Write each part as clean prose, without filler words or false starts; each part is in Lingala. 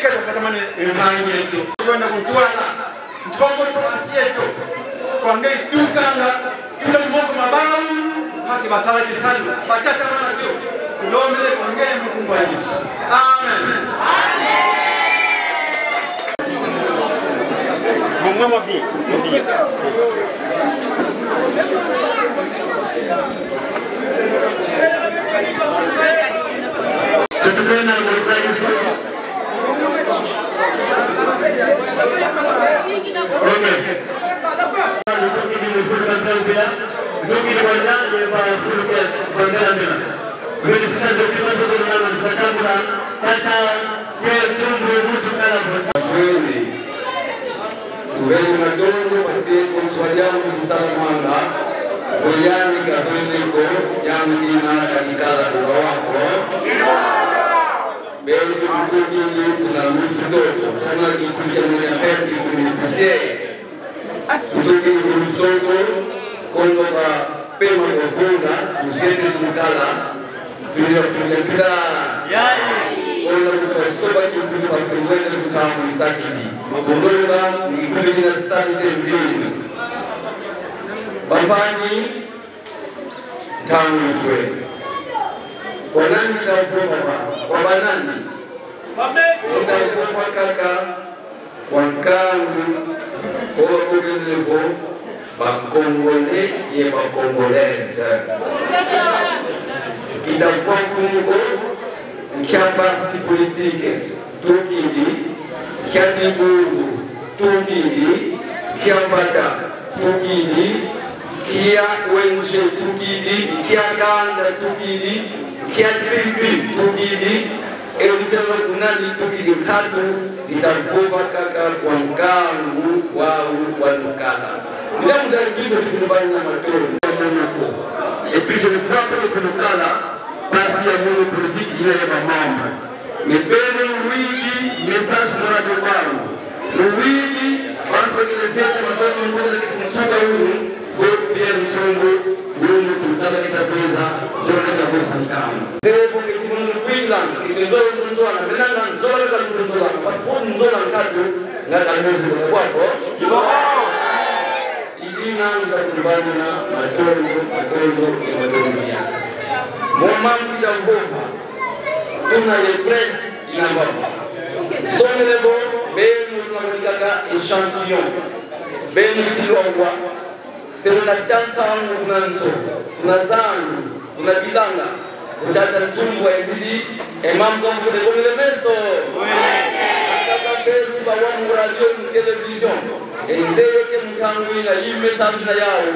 ika tukatamani imani yetu kwenda kutwala mkongo soasi yetu kwa ngei tukanga tule moko mabau hasi basala kisanu batata mana tu tulomele kwa ngei mkungu wa Yesu. Amen. Mama bi. Setupenda mwana Yesu. Amen. Jogi wanya leva furuke bandana. Wili sasa jogi wanya zona mtakamba hata yeye chumbo mtu kala Fweni. Tuveni madogo paske kumswajamu kisamanga. Oyani kafeni ko yamu dina kakikala kwa wako. Beli kutuki ni kuna mfutoto. Kuna kitukia mwenye pepi kunikusie. Kutuki mfutoto. Kondo kwa pema kwa funga. Tusende mkala. Tuliza kufunga kila. Kondo kwa soba kituki pasemwende kutamu isakiti. Mabondonga mkuli na sakite mvini. Bapani tamu mfwe. Kwa nani taufua kwa banani? Taufua kaka kwa kangu kwa kubelevo bakongole ye bakongolese. Kitakuwa fungo kia parti politike tukili kia nibungu tukili kia vada tukili kia wenje tukili kia kanda tukili kia tribu tukili mfano kunani tukili kadu itakuwa kaka kwa ngangu wau wanukala nila mudarikivo tukunubani na matoro et puis je ne crois pas que nous kala parti ya mono politique il y a des membres mais ben oui message mora de baru oui bantu kilesete masomo mmoja kimsuka huyu kwa pia msongo huyu tutaka kitapeza zona za pesa kama zepo kitimono Queensland kimezoa mzoa na menanga nzola za mzola passport nzola ngatu ngata mwezi kwa kwako idina za kumbana na madogo ya mama mpita mbovu tuna ye press inababa zone lebo benu tunakaka échantillon benu silongwa sema dansa wangu kunanzo kunazangu kunabilanga utata nzungu ezidi emambo ngule ngule meso akaka besi ba wangu radio television enzeke mkangu ina hii message na yao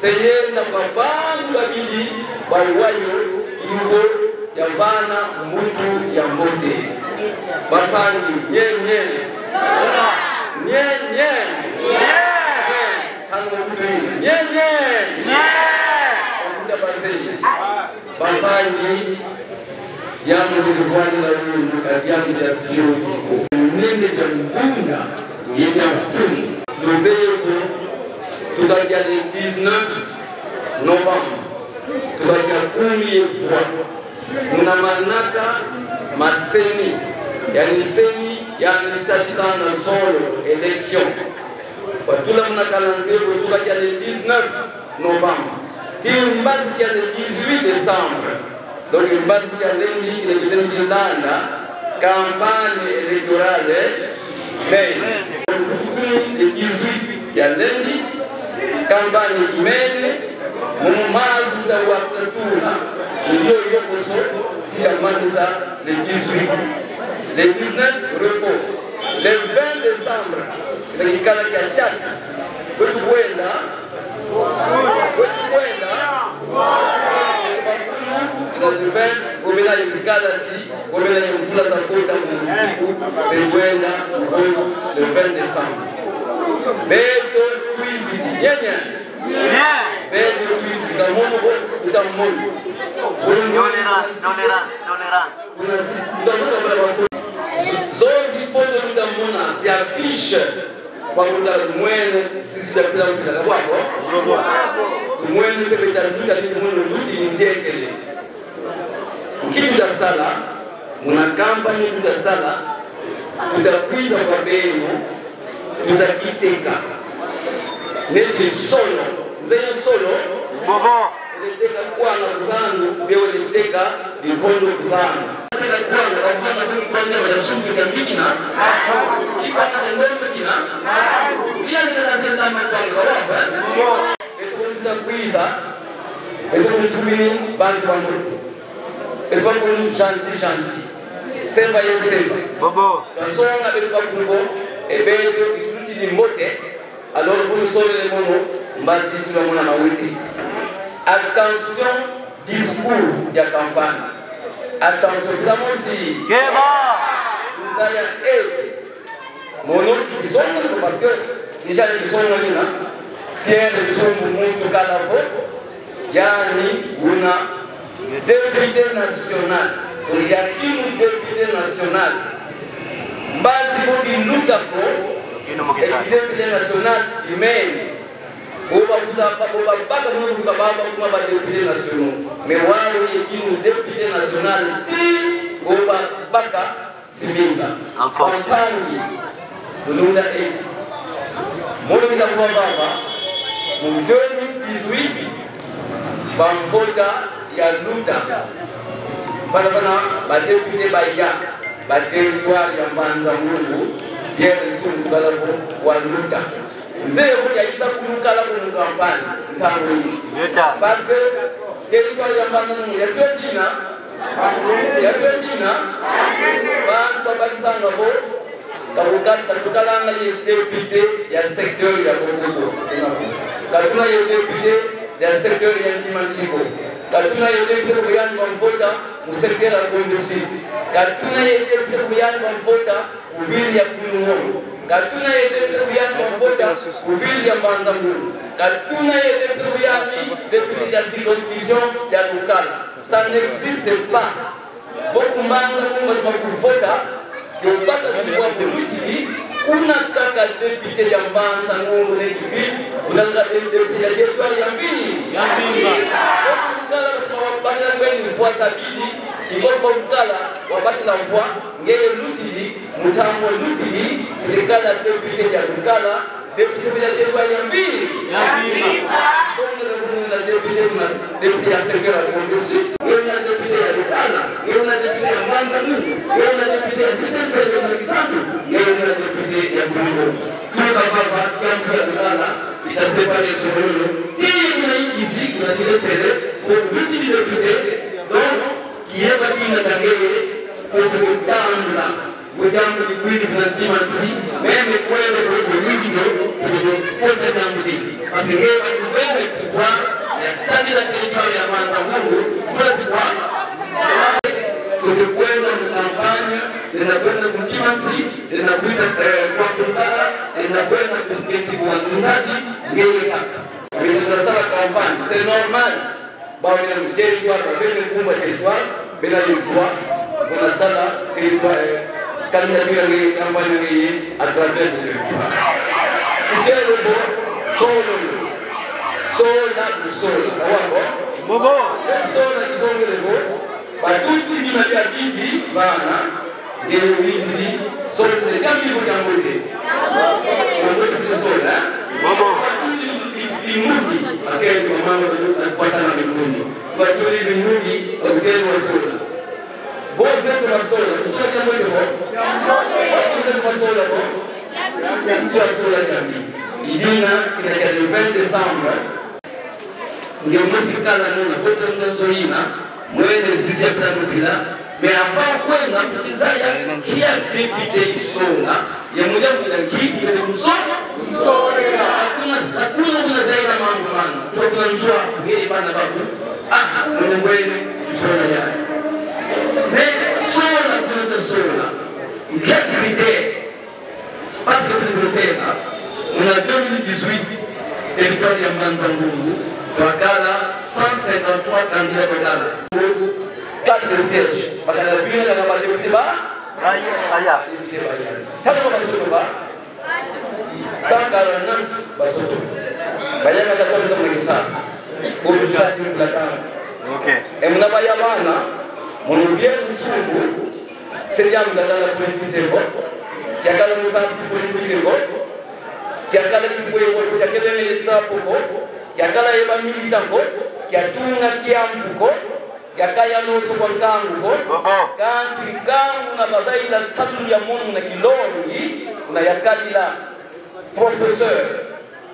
seyenda kwa bangu babili bawayo ingo ya bana mbutu ya mbote bapangi nyenye nyenye tango mbutu nyenye okuda bazeli bapangi ya mbutu la wunu kadiamu ya fiotiko nende ya mbunga yenye mfumu Lozeyevo tutakia le 19 novembre tutakia 10 fois muna manaka maseni yani seni yani salisa na solo élection kwa tula muna calendrier tutakia le 19 novembre qui mbasi kia le 18 décembre donc mbasi kia lendi le kitendo landa campagne électorale mais le 18 ya lendi campagne imene mumazu da watatuna ndio yokoso si amanza le 18 le 19 repos le 20 décembre le kala ya date kwetu kwenda le 20 komela yikala ti komela yimvula za kota musiku sekwenda le 20 décembre beto twizi nyenya beto twizi tamono utamono nonera zozi foto mtamona si affiche kwa muda mwene sisi da kila mtu kwa kwako mwene pepeta nduta mwene nduti nziekele kitu da sala muna kampani da sala tutakwiza kwa benu tuzakiteka neti solo mzenye solo Bobo. Leteka kwana kuzangu beo leteka likondo kuzangu leteka kwana kufana kwa nyama ya shumbi kambina ikwana ngombe kina bila nitazenda mapanga wapa eto tutakwiza eto tumini bantu wa mtu eto kunu janti semba yesemba Bobo. kasonga beto kungo ebedo ituti di mbote alors vous nous sommes les monos mbasi sur mona mawiti. Attention discours de campagne. Attention vraiment si vous allez aider mon nom qui sont parce que déjà les sont là Pierre les sont muito calavo yani una député national il y a qui député national basi pour qui nous d'accord député national humain oba baka mwe baba kuma ba député national mais wao yekini député national ti oba baka simiza ampangi nunda 8 molo kita kwa baba mu 2018 bamboka ya luta bana ba député ba territoire ya Mbanza Mungu Pierre Nsumbu Galabo wa luta nzee kuja isa kumukala mu campagne ntango yi parce que territoire ya Mbanza Mungu ya Fedina bantu abalisanga bo kabukalanga ye député ya secteur ya Bogogo katuna ye député ya secteur ya Ndimansiko katuna ye député kuyani kwa mvota mu secteur ya Gondosi katuna ye député kuyani kwa mvota uvili ya Kulungo katuna ye député kuyani kwa mvota uvili ya Mbanza Mungu katuna ye député kuyani député ya circonscription ya Lukala. Ça n'existe pas. Beaucoup Mbanza Mungu kwa kuvota yobaka siwa polisi una kaka député ya Mbanza Mungu nekivi una kaka député ya territoire ya Mbinga kala kwa bala kweni voix sabili ikomba mkala wabati la voix ngeye lutili mutambo lutili kala député ya Lukala député ya territoire ya Mbinga songa la député ya secteur ya Gondosi ngeye député ya Lukala ngeye député ya Mbanza Mungu ngeye député ya Sitese ya Mkisandu ngeye député ya Mbinga tuka baba ya Lukala itasema ni solo timu na hizi kuna Sitese kwa miti député donc qui est bâti na tangere pour kutanda kujambo ni kwini na timansi meme kwenda kwa miti ndo kwa jambo hili asingeye kuweza kufua ya sadi la territoire ya Mbanza Mungu kwa sababu tukikwenda kampanya linakwenda kumtimansi linakuisa kwa kutala linakwenda kusiketi kwa nzaji ngeye kaka bila sala kampanya c'est normal ba bila territoire ba bila kumba territoire bila yukwa kuna sala territoire candidature ngeye kampanya ngeye à travers le territoire ukelo bo solo wako Bobo. solo kisongelo batuti bima bya bibi bana ngelo wizili solo de jambi ko jambote jambote solo Bobo. bimundi akeli kwa mama kupatana bimundi batuli bimundi okeli wa solo boze to solo solo jambote ko boze to solo ko solo jambi idina kina ya 20 Desembre ndio musikala nuna bote mnazoina mwene sisi ya plano bila mais avant kwenda kutizaya kia député isonga ya muda mlangi ya msonga hakuna kuna zaida mambo mana tukuna mswa ngeli bana babu mwene isonga ya mais sola kuna sola ngakide parce que tu on a 2018 territoire ya Mbanza Mungu wakala 153 candidats wakala 4 sièges wakala vile na kama député ba Aya. kama basoto ba 149 basoto bayaka kwa kama ni sasa kwa mfano la kama Okay. emna baya bana mon bien Nsumbu seria mdala politique qui a calé le parti politique, qui a calé le pouvoir, qui a calé les drapeaux, qui a calé les militants, qui a tout qui a qui a calé le soir quand si quand on a basé la salle de mon kilomètre, on a calé la professeur.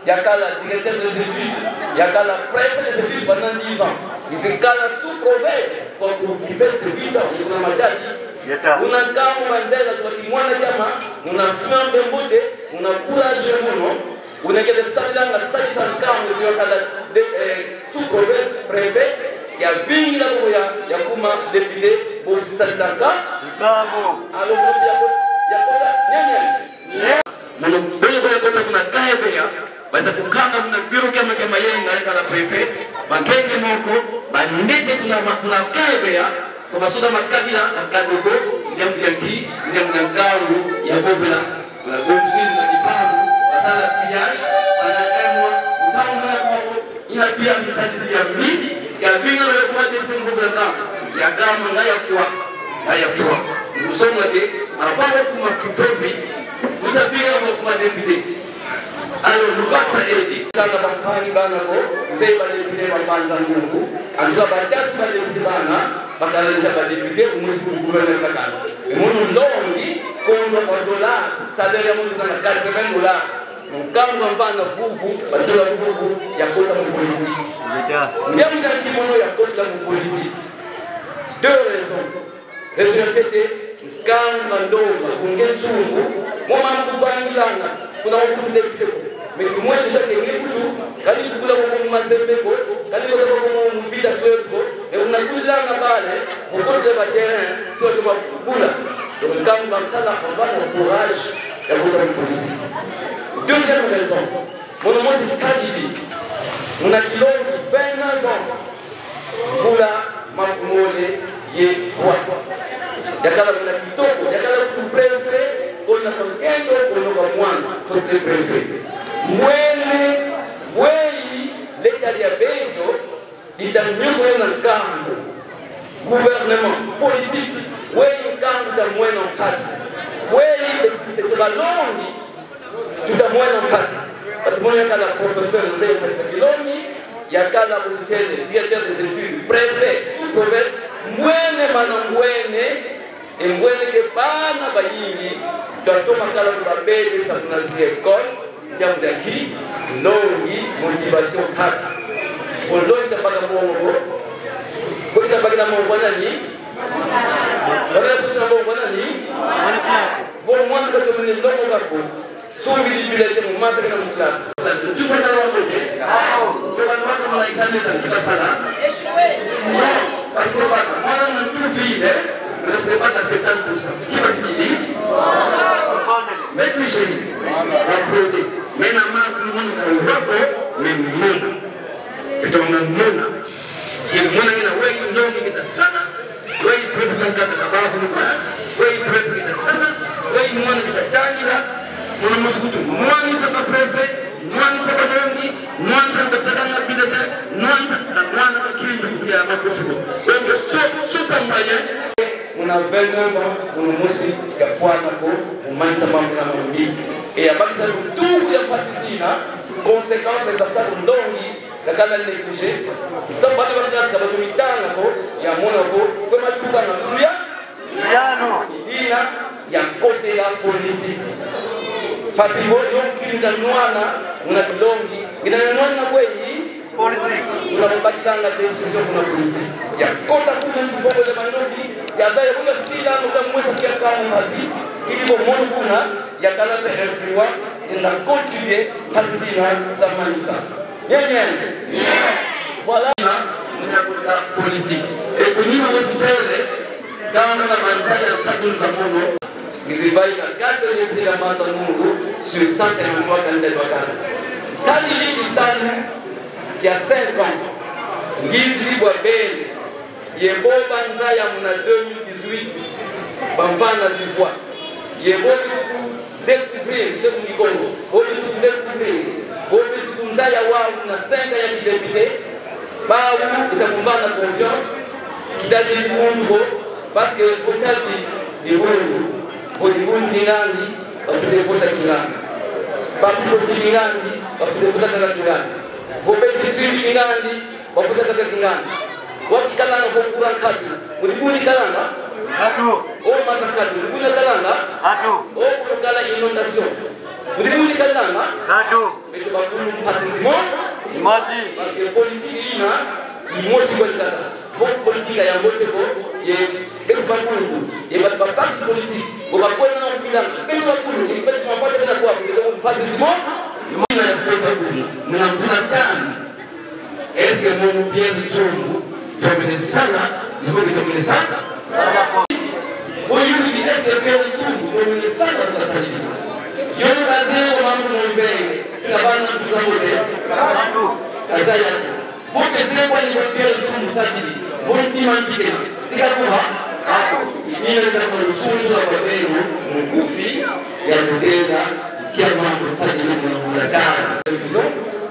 Il y a qu'à la directeur des études, il y a qu'à la préfet des études pendant 10 ans. Il y a qu'à la sous-province pour occuper ces 8 ans. Il y a on a quand on va dire on a fait un bon beauté, on a courage, on a des salaires à 500 ans, il y a la sous-province, préfet, il y a 20 000 il y a comme député pour 600 ans. Alors, il y a baza kukanga mna biro kama yenga kala prefet bagenge moko bandete tuna kebe ya kwa masoda makabila makadogo nyamyangi nyamyangaru ya bovela la gomsini na dipangu basala piyash anaemwa utaona kwa ina pia misadi ya mimi ya vinga le kwa de punzo blanca ya kama ngaya fwa musoma de avant kuma kiprofi musafira kwa député. Alors, nous passons à aider. Dans la campagne, vous avez des députés qui sont en train de députés, députés, ou nous gouverneur Kakal. Et nous avons dit qu'on a $, salaire $80. Donc, quand on va dans Foufou, il y a côté de politique. Il y a côté de politique. Deux raisons. Raison était, quand on on a beaucoup de députés. Mais moi, déjà, quand il y a Mazembeko, quand il y a Vida Club, et on a tout là là-bas, on peut débattre sur le boula. Donc, quand on va avoir le courage d'avoir une politique. Deuxième raison, mon nom c'est Kadidi. On a dit 29 ans. Boula, Makumole, Yé, Foi. Il y a quand même un préfet. On a quelqu'un qui a moins contre le préfet. Moi, l'État diabéto, il y a mieux un camp, gouvernement, politique, oui, un camp de moins en passe. Oui, c'est de la longue, tout à moins en passe. Parce que moi, il y a la professeure de il y a la directeur des études, préfet, sous-préfet, moi, et moi, je ne pas quand makala kubabele sabunazi école nyamdaki longi motivation haki boloi tapaka mongo ko tapaka mongo nani wala sasa mongo nani bon moi que tu me longo gako so visibilité mo mata na classe tu fais la longo ko la mata na examen ta sala échoué non parce que moi na tout fille ne fait pas à 70%. Qui va signer? Mais tu sais, mais la marque du monde est un mais monde. Et on a un monde. Qui est le monde qui est un monde qui est un sana. Oui, il peut se sentir à la barre de l'Ukraine. Oui, il peut être un sana. Oui, il monde qui est un tangira. On a moussoutou. Moi, nous sommes pas préfets. Moi, nous sommes pas dongi. Moi, nous sommes pas taranga bilete. Moi, nous sommes pas taranga qui est à ma config. Donc, sous sa moyen. On a 29 ans, on a aussi qui a foi on m'a dit et à partir de tout il y a passé ici, conséquence de ça, on donne la canal négligé. Il s'en va de la classe, il y a mon avocat, comme à tout le il y a côté politique. Parce qu'il y a une noire, on a de longue, il y a une noire politique. On a pas de la décision pour la politique. Il y a côté de faut le minorité. Il y a ça, il y a aussi là, nous avons moins de cas en Asie. Il y a beaucoup de il y a quand même un influent. Il a contribué à ce que ça m'a dit ça. Bien. Voilà. On a la politique. Et que nous avons aussi quand on a avancé à ça que nous avons, ils évaluent à 4 députés de Matanungu sur 153 candidats. Ça dit qui a 5 ans. Gizi Wabel. Yebo Banzaya muna 2018 Bambana Zivwa Yebo bisuku découvrir c'est pour Congo Bobisu découvrir Bobisu Nzaya wa na 5 ya député Baou itakumbana confiance kitadi Mungu parce que potati ni Mungu Mungu ni nani bafite vota kingana papipoti kingandi bafite vota kaka kingana vopesi tribi kingandi bafute kaka kingana wakikalanga vokura kati mulibuni kalanga Atu. o masakati mulibuni kalanga Atu. o kukala inondation mulibuni kalanga Atu. meto bakulu passissement Imati. parce que politique ina imosi kwa kata pour politique ya mbote ko ye expansion ye ba parti politique bo ba kwenda na kupinga meto bakulu ye beti mapata bila kwa pour passissement ina ya kwa mna mfulani est-ce que mon bien du chombo comme sana il faut comme les sana bon il dit est-ce que bien du chombo comme les sana dans sa vie yo basé au mambo no mbele sina bana tukabote azaya bon pese kwa ni bien du chombo sa vie bon timandike sika kuha ile kama usunzu wa babenu mkufi ya kutenda kia mambo sa vie na fulakana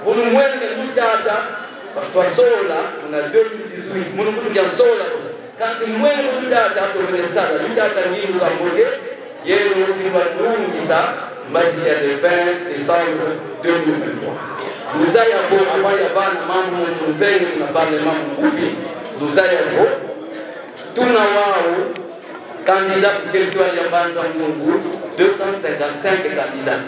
bon mwende mtata Pasola na 2018 mwana mtu kia sola kanzi mwene mtata atomene sana mtata nini za mwende yeye msiba dungi sa mbasi ya 20 décembre 2023 Luzaya po amaya bana mambo mwene na pale mambo kufi Luzaya po tuna wao candidat pour territoire ya banza mungu 255 candidats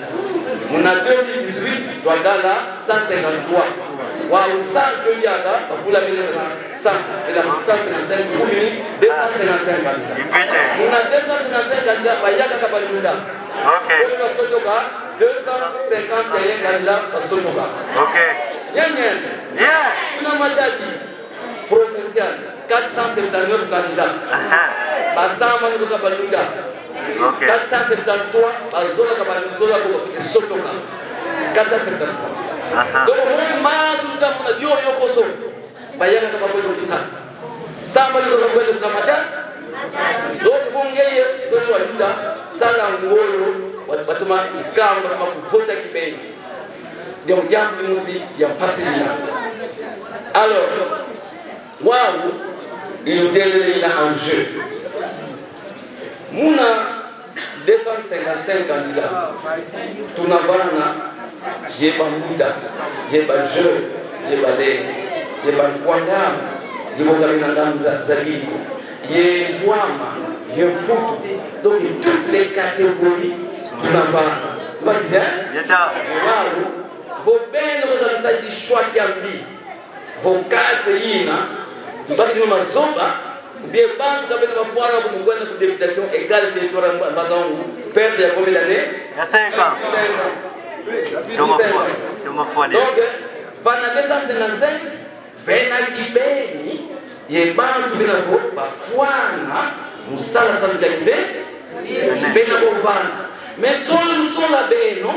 muna 2018 twagala 153 Wow, 100 que yaka, pour la mine 100, et la 155 pour lui, 255 candidats. On a 255 candidats, bah yaka kabalunda. Ok. On a sotoka 251 candidats à sotoka. Ok. Yen. Yeah. On a matadi provincial 479 candidats. Basama ni kabalunda. Ok. 473 bazola kabalunda pour faire sotoka. 473. Donc on mas uta muna dio yokoso bayanga kama bado kisasa samba ndio kwenda tunapata donc bongeye zote walita sala ngolo watuma kamba kama kuvota kibeni ndio jambo musi ya pasilia alors wao ilutele ila en jeu muna 255 candidats tunavana yeba muda yeba jeu yeba lege yeba kwandam yeba ndam za bigo ye wama ye putu donc toutes les catégories tunavana baza Yeta. wao vos bene vous avez dit choix kambi vos quatre ina mbaki ni mazomba bien bantu kabena bafuara ko mkwenda ku députation égale territoire mbazangu perte ya combien d'années Ya 5 ans. Toma fone. Donc, vanadesa senazem vena kibeni ye bantu bena ko bafwana musala saluda kibe bena ko vana mais solo musola beno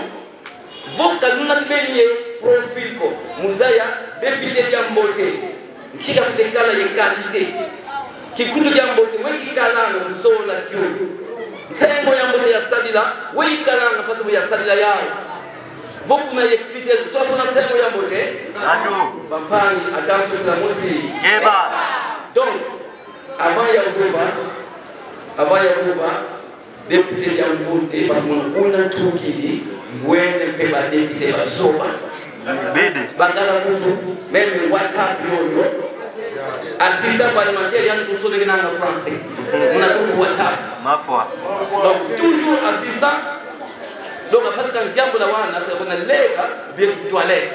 voka luna kibeni ye profil ko muzaya député ya mbote kika fitekala ye qualité kikutu ya mbote wengi kalana musola kyo tembo ya mbote ya sadila wengi kalana kwa sababu ya sadila yao Vous m'avez critères, soit on a tellement de beauté, Bampani, attention de la moussi. Donc, avant Yahouba, député Yahouba, parce qu'on a tout qui dit, où est le pébat député Basoba, Bagala Moutou, même WhatsApp Yoyo, assistant parlementaire, il y a un cours de langue français. On a tout WhatsApp. Ma foi. Donc, toujours assistant. Donc après quand diable la wana c'est qu'on a leka bien toilette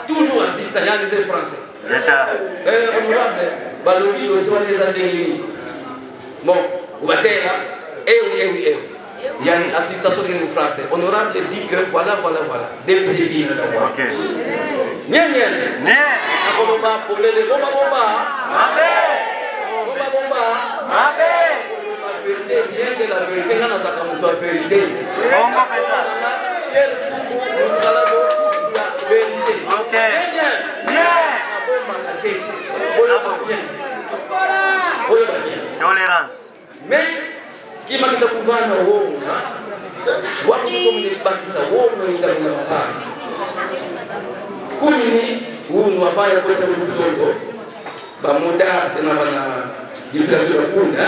toujours assistant ya les français honorable balobi dossier wa les andengini bon kubatela oui yani assistation de français honorable dit que voilà député dit OK nie akoba problème bomba amen bien de la vérité n'a pas sa vérité OK tolérance mais qui m'a dit que vous allez wonga wapo mtomni bakisa wonga ndio mnapana kumi huu wafanya kwa mtoto bamuda tena bana jifikiria kuna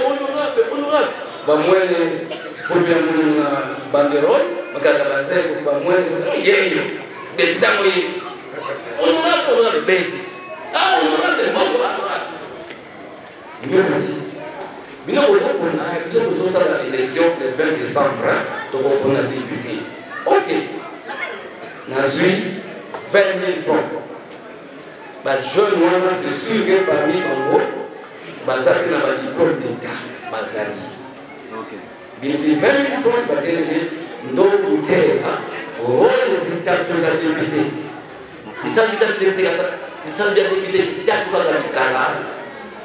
honorable bamwene faut bien une banderole, regarde la scène pour pas moins de des temps on a le basic. Ah, on a le bon. Nous aussi. Mais nous, on a l'élection le 20 décembre, donc on a député. Ok. Nous avons 20 000 francs. Les jeunes, c'est sûr que parmi eux, ils ont un diplôme d'État. Donc, si 20 000 francs, ils vont tenir nos terres, rôle des États de la députée. Ils sont des députés, ils sont des députés, ils sont des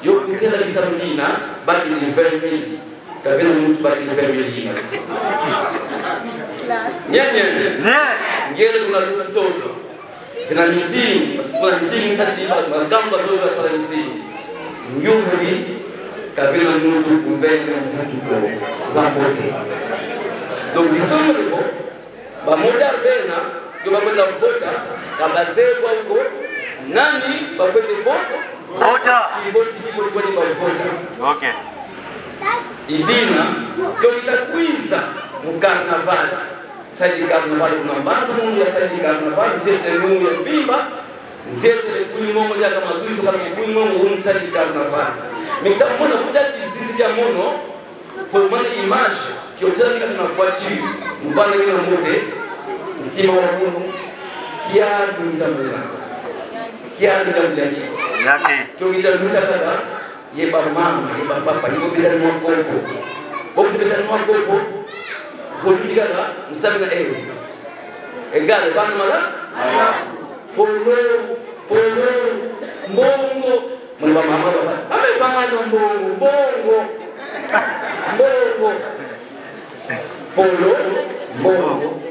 yo kutela bisalina baki ni 20 000 kavena mtu baki ni 20 000 nyenye ngele kuna mtoto tena meeting basi kuna meeting sasa ni magamba zote za sala meeting nyuhuri kavena mtu kumvenda mfuko za mbote donc disons ko ba moda bena yo bakwenda vota kabazekwa huko nani bafete vote Vota. Okay. Idina, kwa kuiza mkarnaval. Sadi karnaval kuna mbanza mungu ya sadi karnaval, mzete mungu ya vimba, mzete kuni mungu ya kama suizo kama kuni mungu huu sadi karnaval. Mikita mwana futa disisi ya mono, formana image, kiotela nika tuna voiture, mbana kina mote, mtima wa mungu, kia dunida muna. Kia dunida muna. Kau kita minta kata, ye mama, ye papa, ye kita mau kopo, bok kita mau kopo, boleh kata, mesti nak enggak, lepas mana? Polo, bongo, mana mama bapa, apa pangan bongo, polo, bongo,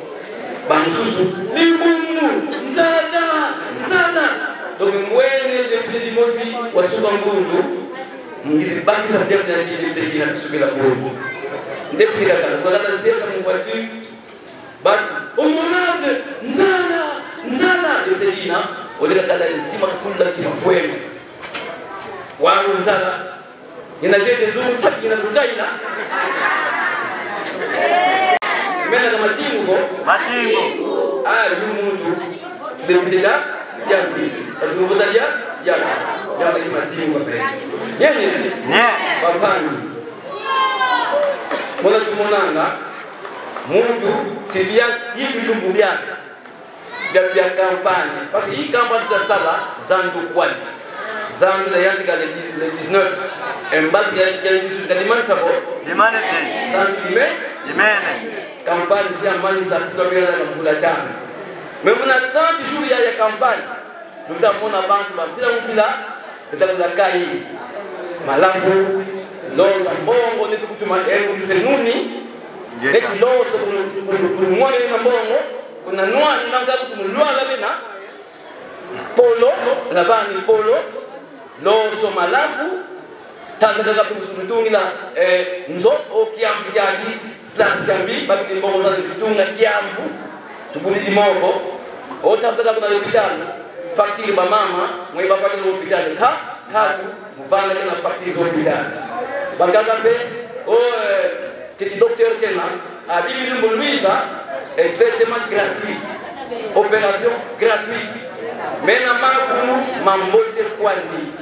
bang susu, limbungu, sana. Donc mwene député di Mosi wasuba ngundu ngizi baki sa député di député na kusubila ngundu député kaka kwa kata sema mu voiture ba honorable nzala député dina oleka kala intima kula tima fueme wangu nzala ina jete nzuru tsaki ina kutaina mena kama tingo yumuntu député da jambi Aduh betul dia, jangan lagi mati muka saya. Ni, bapakni. Mula tu mana mudu setiap ini belum biar kampanye. Parce que ini kampanye tersalah zandu kuat, zandu dah yang tiga le 19. Embas yang disebut di mana sabo? Di mana sih? Zandu di mana? Kampanye siang manis asal dalam bulan. Memang 30 jours ya kampanye. Nunda mona bantu bampila mpila nda kai malafu loza mbongo netu kutuma enu senuni neti lozo kumwone na mbongo kuna nwa nanga kutumulwa labena polo labani polo lozo malafu tazaka kusuntungi la nzo okiambu yagi plus kambi bakiti mbongo za kutunga kiambu tubuli dimoko otazaka kuna yopitana facture ba mama mwe ba facture hospital ka mvana na facture hospital bangaka be kiti docteur kena abili numbo Luisa traitement gratuit opération gratuite mena makumu mambote kwandi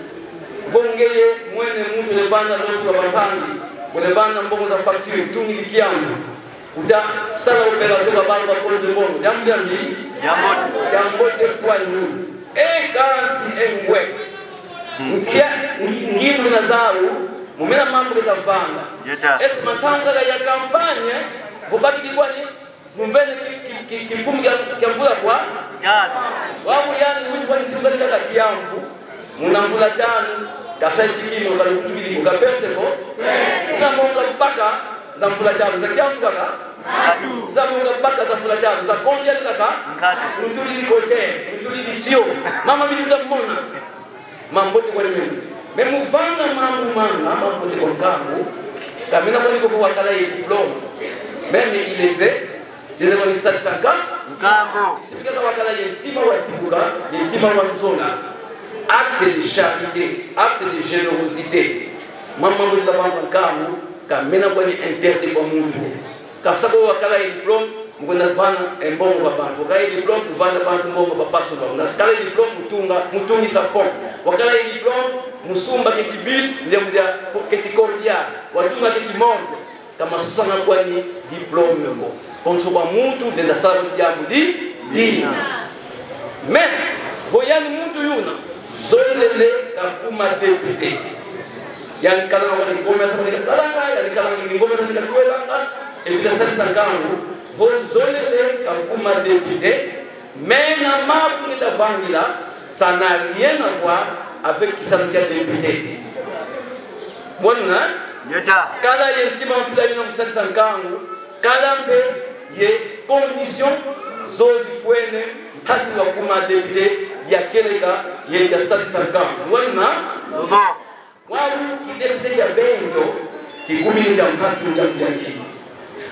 vongeye mwene mtu levanda losu wa bapangi ulevanda mbongo za facture tungi likiangu uta sala opération ba banga kwa mbongo jambote kwandi kansi engwe ngimu na zau mumena mambo kitavanga esi matanga ya kampanye vubaki dikwani mvene kimfumu kia mvula kwa wabu yani mwizi kwa nisirukani kaka kiamvu muna mvula tanu kasaiti kimi ukalifutubili ukapente ko sina monga mpaka za mvula tanu za kiamvu kaka za monga mpaka za mvula tanu za kondia kaka mtuli likote mtuli litio mama milita mbona mambote kwa nimeni memuvanga mambote kwa kangu kamina kwa niko kwa wakala ya diploma meme ileve dine kwa nisati sanka mkango isipika kwa wakala ya intima wa sibuka ya intima wa mzonga acte de charité acte de générosité mama mbona kwa kangu kamina kwa ni interdit kwa mungu Kafsako wakala diplôme mukunda bana embongo babantu wakala diplôme kuvanda bantu mbongo bapaso ba wakala diplôme mutungi sapon wakala diplôme musumba kiti bis ndia kiti cordial watunga kiti morgue kama susana kwa ni diplôme ko konso ba muntu denda sababu jambo di mais voyani muntu yuna zolele kakuma député yang kala wani ngome sa ni kala yang kala ni ngome sa ni kwelanga et puis ça sankangu vo zolele kakuma député mais na mapu ni davangila ça n'a rien à voir avec qui ça qui a député monna yeta kala yentima mpila ina msali sankangu kala mpe ye condition zozi fuene hasi wakuma député ya keleka ye ya sali sankangu monna wawu kidepite ya bento kikumi ya mhasi ya mjaki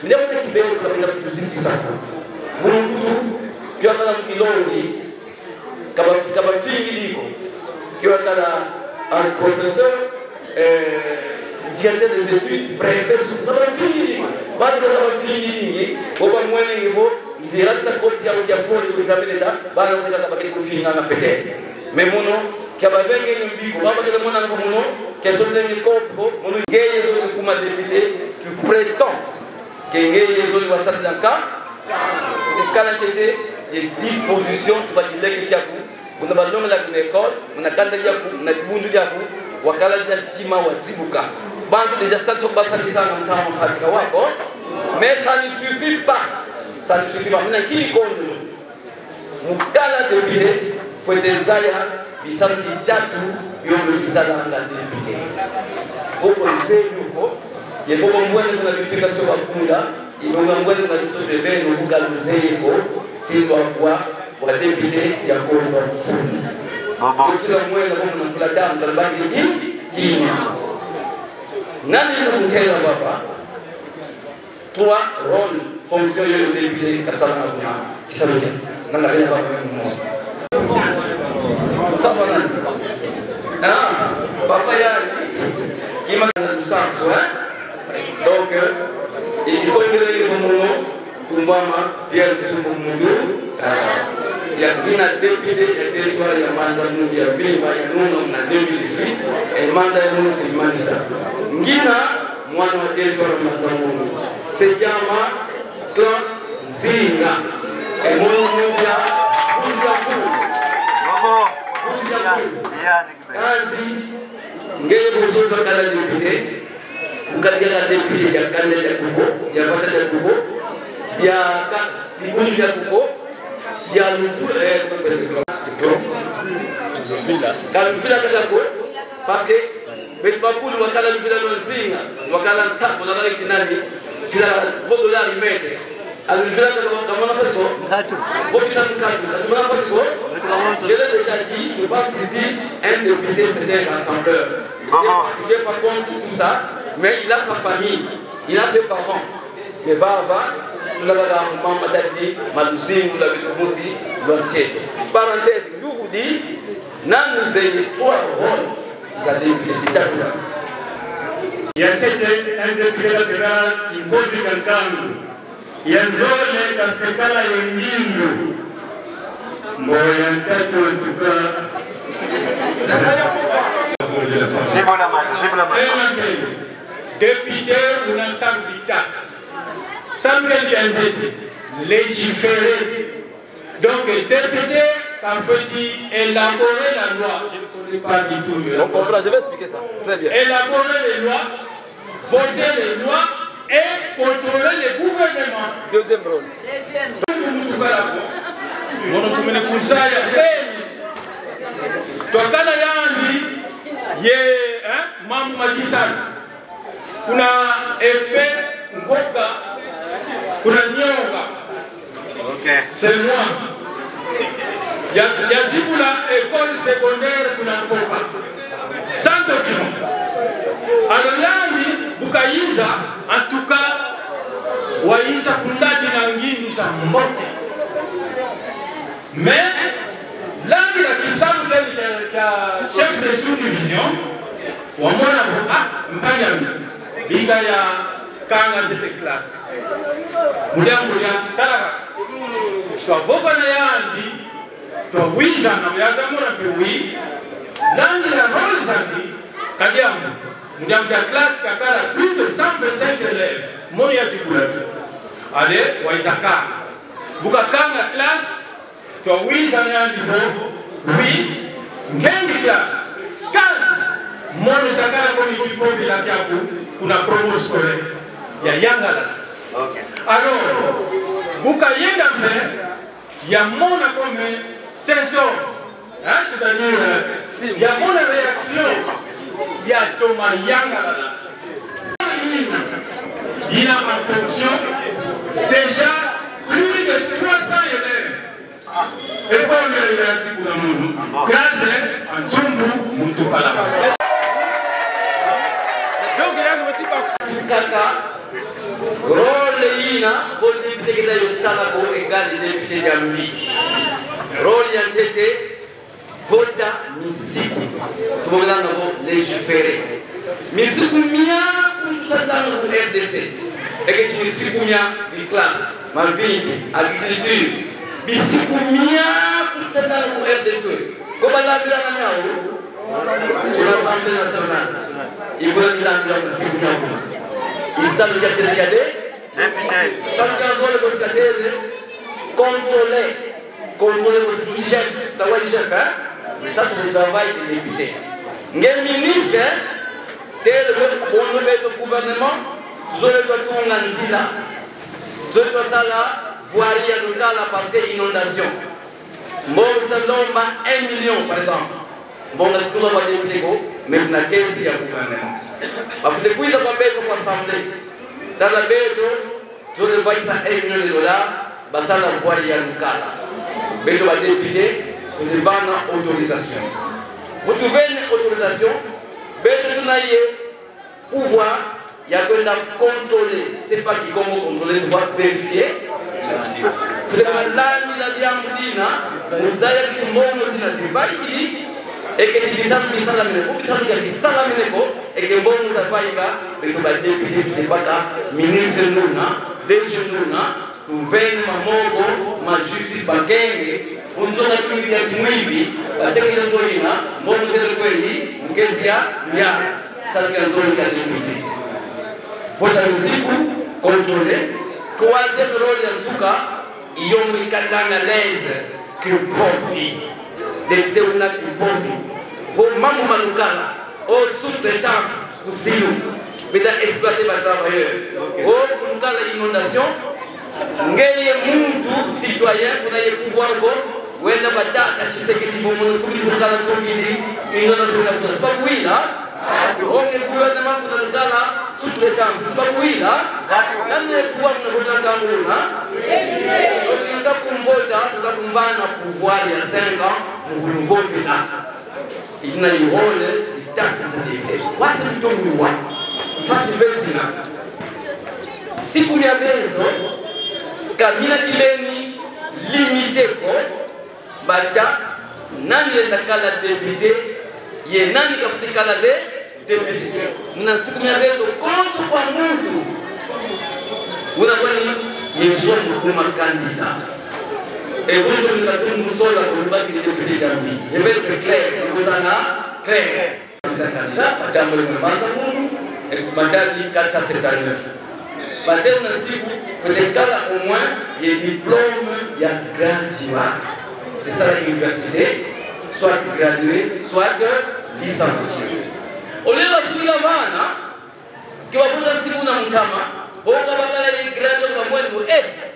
ndepite kibento kabenda kutuziki sana mungutu kiwa kala mkilongi kaba fingi liko kiwa kala un professeur directeur des études préfet kaba fingi liko bado kaba fingi lingi boba mwene ngibo nziratsa kopia ya foni kwa examen d'etat bana kutaka kaba kitu finga na peut-être mais mono kaba venge mbiko baba kile mwana ngo mono keso lengi kopko mono ngeye zo kuma député tu prétends que ngeye zo wasali danka de qualité de disposition tu vas dire que kiaku kuna baloma la école muna kanda yaku na bundu yaku wakala tima wazibuka bantu déjà ça so basali sana mtamo khasika wako mais ça ne suffit pas mina kili kondo mukala député faut des aya bisala bitatu yombe bisala na député boko nzenu ko ye boko mwene kuna vérification bakunda ilonga mwene kuna vitu bebeno bukala nzeko silwa kwa député ya Kongo fundi baba kila mwene kama mnafula damu talabaki hii nani ndio baba trois rôles fonction de député kasala na kisaruke nanga bena baba mmoja safa nani papa yani kima na lusanzo donc il faut que les mono kumbama pia kusumbumundu ya bina député ya territoire ya manza mundu ya bima ya nuno na 2018 et manda ya nuno se manisa ngina mwana wa territoire manza mundu se llama clan Zinga et mono mundia mundia ku kazi ngeye bozoka kala député ukadira député ya kanda ya kuko ya batata ya kuko ya ka dikundi ya kuko ya lufule kalufila kako parce que bet bakulu wakala lufila nzinga wakala ntsako na bali tinani kila $1 imete alufila kama na pasiko ngatu bobisa ngatu tumana pasiko je l'ai déjà dit, je pense qu'ici, un député c'était un rassembleur. Il n'était pas contre tout ça, mais il a sa famille, il a ses parents. Mais va, tu l'as dit, maman t'a dit, Malouzi, vous l'avez trouvé aussi, l'ancien. Parenthèse, je vous dis, nous ayons 3 rôles, vous avez des états là. Il y a un député latéral qui pose quelqu'un. Il y a une zone qui a fait qu'à la Yendingo. Moya tatu tuka député una sambitaka samedi légiférer donc député quand faut élaborer la loi je ne connais pas du tout on comprend je vais expliquer ça très bien élaborer les lois voter les lois et contrôler les gouvernements deuxième rôle mono tumene kusaya peni tokana yandi ye mamu majisani kuna epe ngoga kuna nyonga okay c'est moi ya zibula école secondaire kuna ngoga sans document alors yandi bukayiza en tout cas waiza kundaji na ngini za mbote. Mais là, il a qui semble que chef de sous-division, ou à mon avis, Mpagami, il y a kanga tete classe muliangu talaka twavova na yandi twawizana muyazamura mpewi nandi la role zandi kadiamu muliangu ya classe kakala plus de 125 élèves moni ya chikulabi ale waizaka bukakanga classe twawizana yandi vo oui ngendi classe 4 moni zakala komi kipovi la kiabu kuna promo scolaire ya yangala. Alors, buka yenga mbe ya mona comme symptôme, hein, c'est-à-dire ya mona réaction ya toma yangala. Il a en fonction déjà plus de 300 élèves. Et comme il y a si pour le monde, grâce à Nzumbu Mutukala. Donc il y a un petit peu rôle ina vol député kita yo sala ko egal député jambi rôle yantete vota misiku tumongana ko légiférer misiku mia kusandana ko RDC eketi misiku mia di classe malvin agriculture misiku mia kusandana ko RDC ko bala bila nyao ila Assemblée nationale ibura bila misiku mia il s'agit de regarder, contrôler aussi l'IGF, d'avoir l'IGF, ça c'est le travail des députés. Les ministres, tel on le met au gouvernement, je le dois tout en Anzila, je dois ça là, voir il y a le cas là parce que inondation. Bon, c'est l'homme 1 million par exemple. Bon, là tout le monde est député, même la caisse il y a le gouvernement. Afite kuiza kwa beto kwa assemblée. Tala beto, je le vois ça 1 million de dollars, basala voile ya lukala. Beto va député, vous devez une autorisation. Vous trouvez une autorisation, beto tunaye pouvoir, il y a que contrôler. C'est pas qui comment contrôler, c'est pas vérifier. Vous devez la mise à diamondina, vous avez dit mon aussi c'est pas qui et que tu bisala mine ko bisala ya bisala mine ko et que bon nous avaika et que ba député c'est pas ka ministre nuna DG nuna tu veni mamoko ma justice bagenge unjona kimi ya kimwivi batekile nzolina mo mzele kweli mkesi ya nya salika nzoli ya député vota musiku contrôler troisième rôle ya nzuka iyo mikandanga l'aise que profit député una kipovi vos mamou manukala au sous-traitance pour sinou mais exploiter les travailleurs au manukala inondation ngeye muntu citoyen kuna ye pouvoir ko wenda bataka chisekedi bomono tukili manukala tongili inondation la place pas oui là on est gouvernement kuna manukala sous-traitance pas oui là nani pouvoir na kuna kamuna on est kumvoda tukakumbana pouvoir ya 5 ans mu nouveau villa ina yole zitatu za député wasa mtongo wa pasi vesina siku ya beto kamina kileni limité ko bata nani ndakala député ye nani kafutikala de député na siku ya beto contre kwa mtu unakwani yeso mkuma candidat. Et vous, nous avons nous sommes là pour nous battre les députés d'amis. Je vais être clair, nous allons clair. C'est un candidat, madame le Mazamoun, et madame dit 459. Madame Nassib, pour les cas au moins, il y a diplôme, il y a graduat. C'est ça l'université, soit gradué, soit licencié. Au lieu de subir la vanne, qui va vous dire si vous n'avez pas, vous allez graduer comme moi, vous êtes.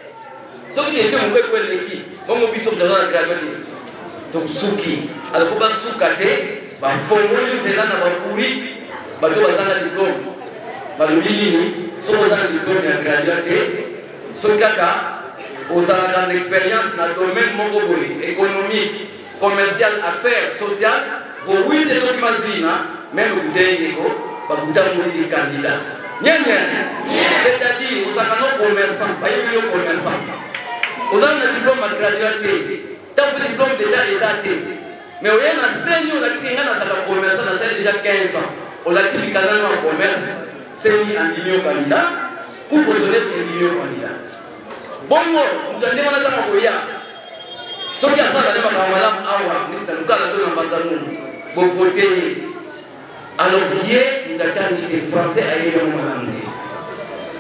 Ce qui est mon père qui mon biso de la graduation donc suki alors pour sukate ba formule zela na ba puri ba to bazana diplôme ba lini so bazana diplôme ya graduate so kaka ozala expérience dans le domaine mongoboli économique commercial affaires social pour oui de l'imagina même ku dengeko ba kutamu di candidat c'est-à-dire ozala no commerçant ba yo commerçant. Vous avez un diplôme de gradué, tu as un diplôme d'état exaté. Mais vous avez un senior qui a un commerce, déjà 15 ans. On a dit qu'il y a un commerce, senior en 10 000 candidats. kuposonner milieu candidat bongo mutande wana kama koya soki asala ne makamala awa nita lukala to na banzanu bon voter alors bien ndatandi te français ayeyo mwanamde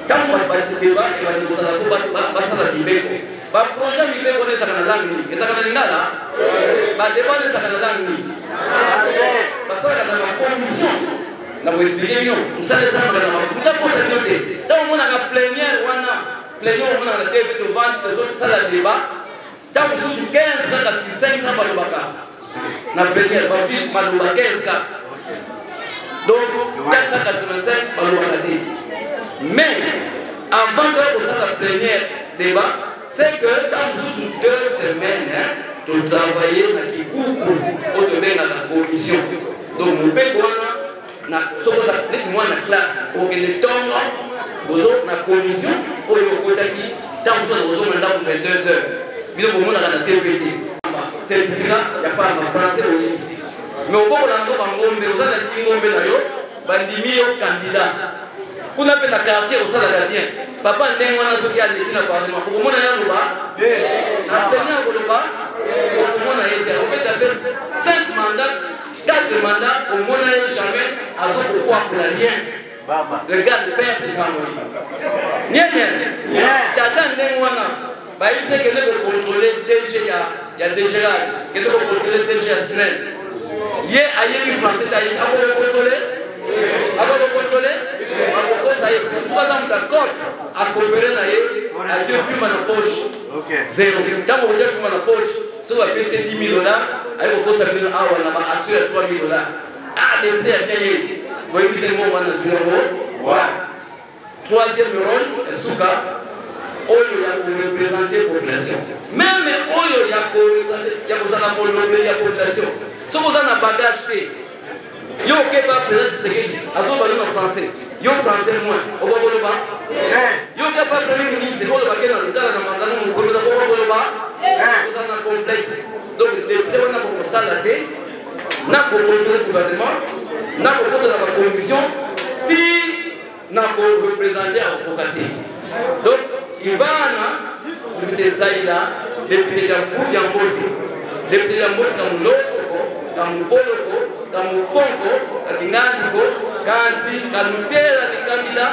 tant ba débat et ba ndosala ko ba sala bibeko ba projet bibeko ne saka na langue ni saka na lingala ba débat ne saka na langue ni ba sala na commission na ko expliquer bino msale sana na makuta ko sa bino te tant mona ka plénière wana plénière mona na TV to vendre to sala débat tant sous 15 kaka 500 balobaka na plénière ba film maloba 15 kaka donc 485 balobaka te. Mais avant que vous ayez la plénière débat, c'est que dans 2 semaines, tu travailles dans le groupe au domaine de la commission. Donc nous payons la classe pour que les temps vous avez la commission pour que vous ayez 22 heures. Mais au moment de la TVT, c'est il n'y a pas de français. Mais au moment où vous avez un candidat. Kuna penda quartier au sala bien papa ndengo na soki aleki na parlement pour mona ya loba na pena ko loba pour mona yete on peut faire 5 mandats 4 mandats au mona ya jamais azo quoi pour la rien baba le gars de père de famille nie tata ndengo na ba il sait que ne contrôler DG ya DG que ne contrôler DG ya SNEL ye ayebi français ta yi abo contrôler ça y est, il faut d'accord à coopérer à Dieu fume dans la poche. Zéro. Quand vous Dieu fume dans la poche, si vous payez 10 000 $, avec vos costes à 1 000 $, on a action à 3 000 $. Ah, les députés à gagner. Vous voyez que le moment dans une euro. Troisième rôle, Souka, il y a pour représenter la population. Même il y a pour la population. Si vous avez un bagage, yo ke pas président Tshisekedi azo balo na français yo français moins o ko bolo ba yo ke pas premier ministre ko lo ba ke na lutala na mangano mo ko bolo ba ko na complexe donc député on a pour ça la té na ko contrôler gouvernement na ko porter la commission ti na ko représenter à Kokate donc il va na député Zaïla député Yamfou Yambote député Yambote comme l'autre comme Poloko comme Pongo, Katinandiko, Kanzi, Kanutela, Kamila,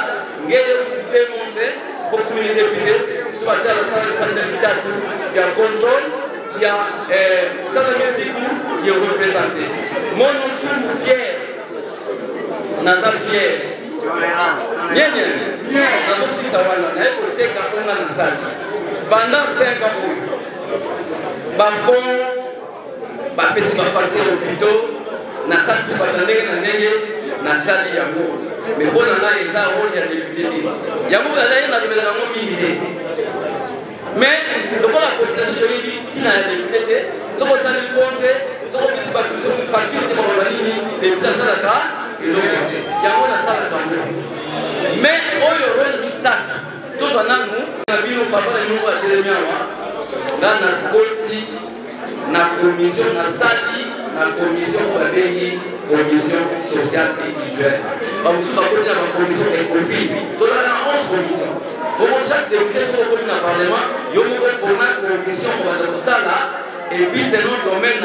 Ngeye, démontrer, il faut que les députés soient à la salle de l'État, il y a contrôle, il y a Salamisikou, il y a représenté. Mon nom, Pierre, Nazar Pierre, Bien, Nazar Sissawana, n'a écouté quand on a la salle. Pendant 5 ans, Bambon, Bapesi m'a parti au vidéo. Na sali sibatandenge na ndenge na sali yango mais bona na eza rôle ya député yango na ndenge na lobela yango mingi te mais lokola population yoyi tina ya député soko sali compte soko bisi batu soko facture te ba nini député sala ka eloko yango na sala ka mais oyo rôle misaka tozo nanu na bino papa na nyongo ya telemiawa na koti na commission na sali la commission Fabéni, commission sociale et culturelle. Comme si on a la commission économique, tout à l'heure 11 commissions. Pour chaque député sur le commune Parlement, il y a une commission qui va faire ça là, et puis c'est notre domaine,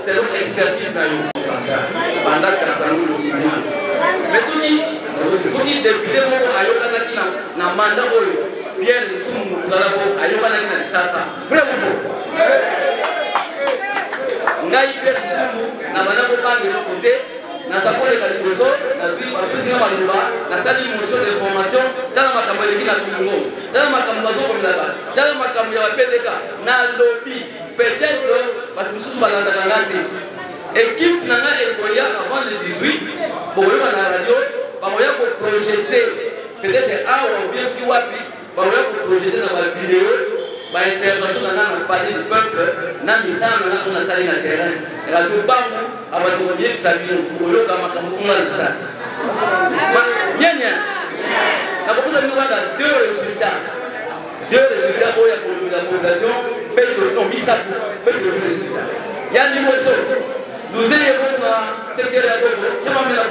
c'est notre expertise. Pendant que ça nous le dit. Mais si on dit député, on a un mandat, Pierre, nous sommes à ça. Vraiment. Ngai pia tsumu na bana ko pange no côté na sapole ka liboso na zwi ba pesi na maluba na sali motion de formation dans makambo leki na Kongo dans makambo zo ko milaba dans makambo ya PDK na lobby peut-être ba tsusu balanda ngate équipe na na ekoya avant le 18 pour na radio ba koya ko projeter peut-être awa bien ce wapi ba koya ko projeter na ba vidéo ba intervention na parler du peuple na misana na on a sali na terrain radio bangu abantu ko yeb sabino ko yo kama kama kuna sa nyanya na ko nous avons deux résultats pour la population non misatu résultats il y a niveau nous élevons le secteur ya Congo comment me la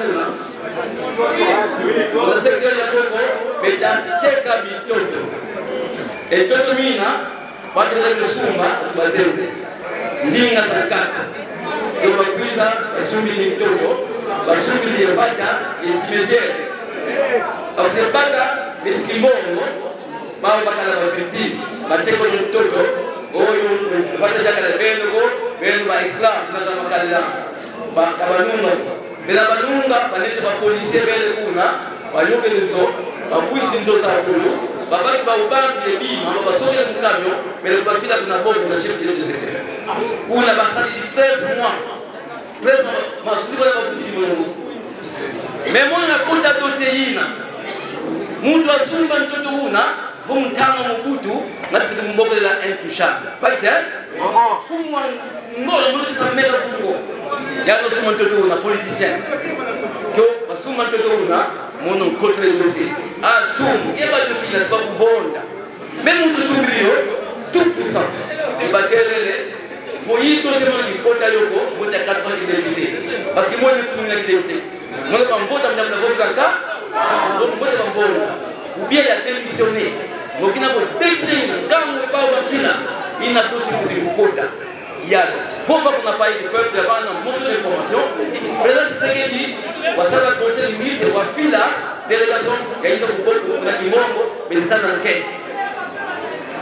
pour le secteur ya Congo mais beta teka mitoto etoto mina watu kusumba bazeze ndinga sakata kwa kuiza basumbi ni mtoto basumbi ni bata isimejere afdebata miskimbongo bao bakala bafiti bateko ni mtoto oyo bata jakala beno ba esclave na kama kalila ba kabanunga bela banunga banete ba policier bele kuna bayoke nto babushi nto za kulu babaki ba ubangi ebima babasokela mukamyo bele bafila kuna bobo na chef de secteur kuna basali di 13 mois 13 masuko ya bafuti ni mwanausi memona na konta dossier yina mtu asumba mtoto una bomutanga Mobutu ngati mbokela intouchable basi fumwa ngolo muluti sa mega kutuko ya no suma mtoto una politicien ko basuma mtoto una mono kotle dossier tum keba dossier na sababu kuvonda même mtu sumbrio tout puissant ibadelele voyi dossier mo di kota yoko mo ta 4 ans de député parce que moi ni fumi na député mo le bamvota mdamna vota ka donc mo le bamvota ou bien il a démissionné donc il a député quand on va au Burkina il n'a pas su de quota il y a faut pas qu'on a pas eu de peuple d'avoir une motion d'information président Tshisekedi wa sala conseil ministre wa fila délégation ya hizo kuna kimongo mais ça enquête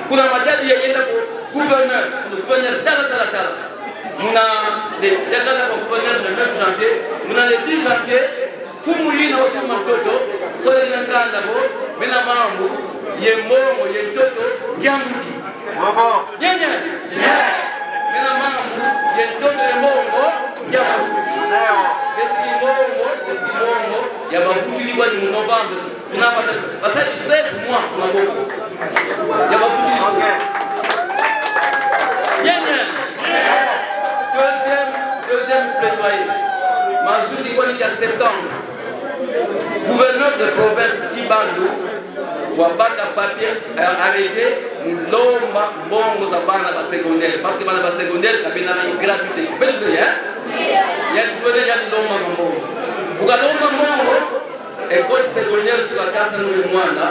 kuna majadi yaenda kwa gouverneur tala muna de jakala kwa gouverneur le 9 janvier muna le 10 janvier fumu hii na watu mtoto sole linakanda bo mena mambo ye mbongo ye mtoto yamudi wabo yenye mena mambo ye mtoto ye mbongo yamudi Eskimo ya mafuti liwa ni Novembre tunapata basa 13 mois kuna boko ya mafuti yenye deuxième plaidoyer mazusi kwa ni ya septembre gouverneur de province Kibando wabaka papier arrêté mulomba bongo za bana ba secondaire parce que bana ba secondaire kabina na gratuité benzo ya yani tuende yani lomba bongo ukalomba bongo école secondaire tu bakasa no mwana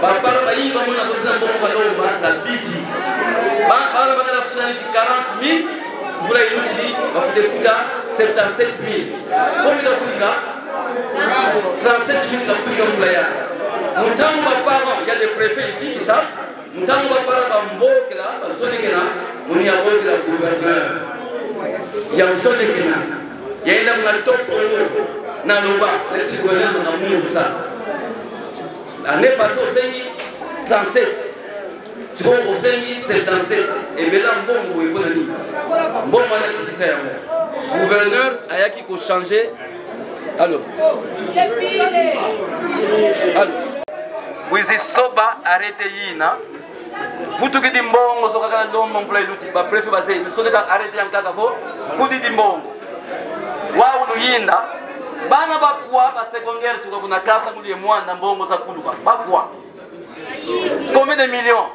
bapara ba yiba mona kosa bongo balomba za bigi bana bakala funa ni 40,000 vula inutili bafute futa 77,000 combien kulika 37,000 kulika vula ya mutango bapara il y a des préfets ici qui savent mutango bapara bambokela bazonekena muni abokela gouverneur ya usonekena yaenda kuna top na loba les gouverneurs na mungu sana année passée au sengi 37 sur au sengi 77 et bela mbongo epona ni mbongo ana kitisa yango gouverneur ayaki ko changer alors wizi soba arrêté yina futu ki dimbongo so kaka lomba mfula iluti ba préfet bazé ni so ka arrêté yankaka fo kudi dimbongo wa uluyinda bana bakwa ba secondaire tuka kuna kasa muli mwana mbongo za kuluka bakwa combien de millions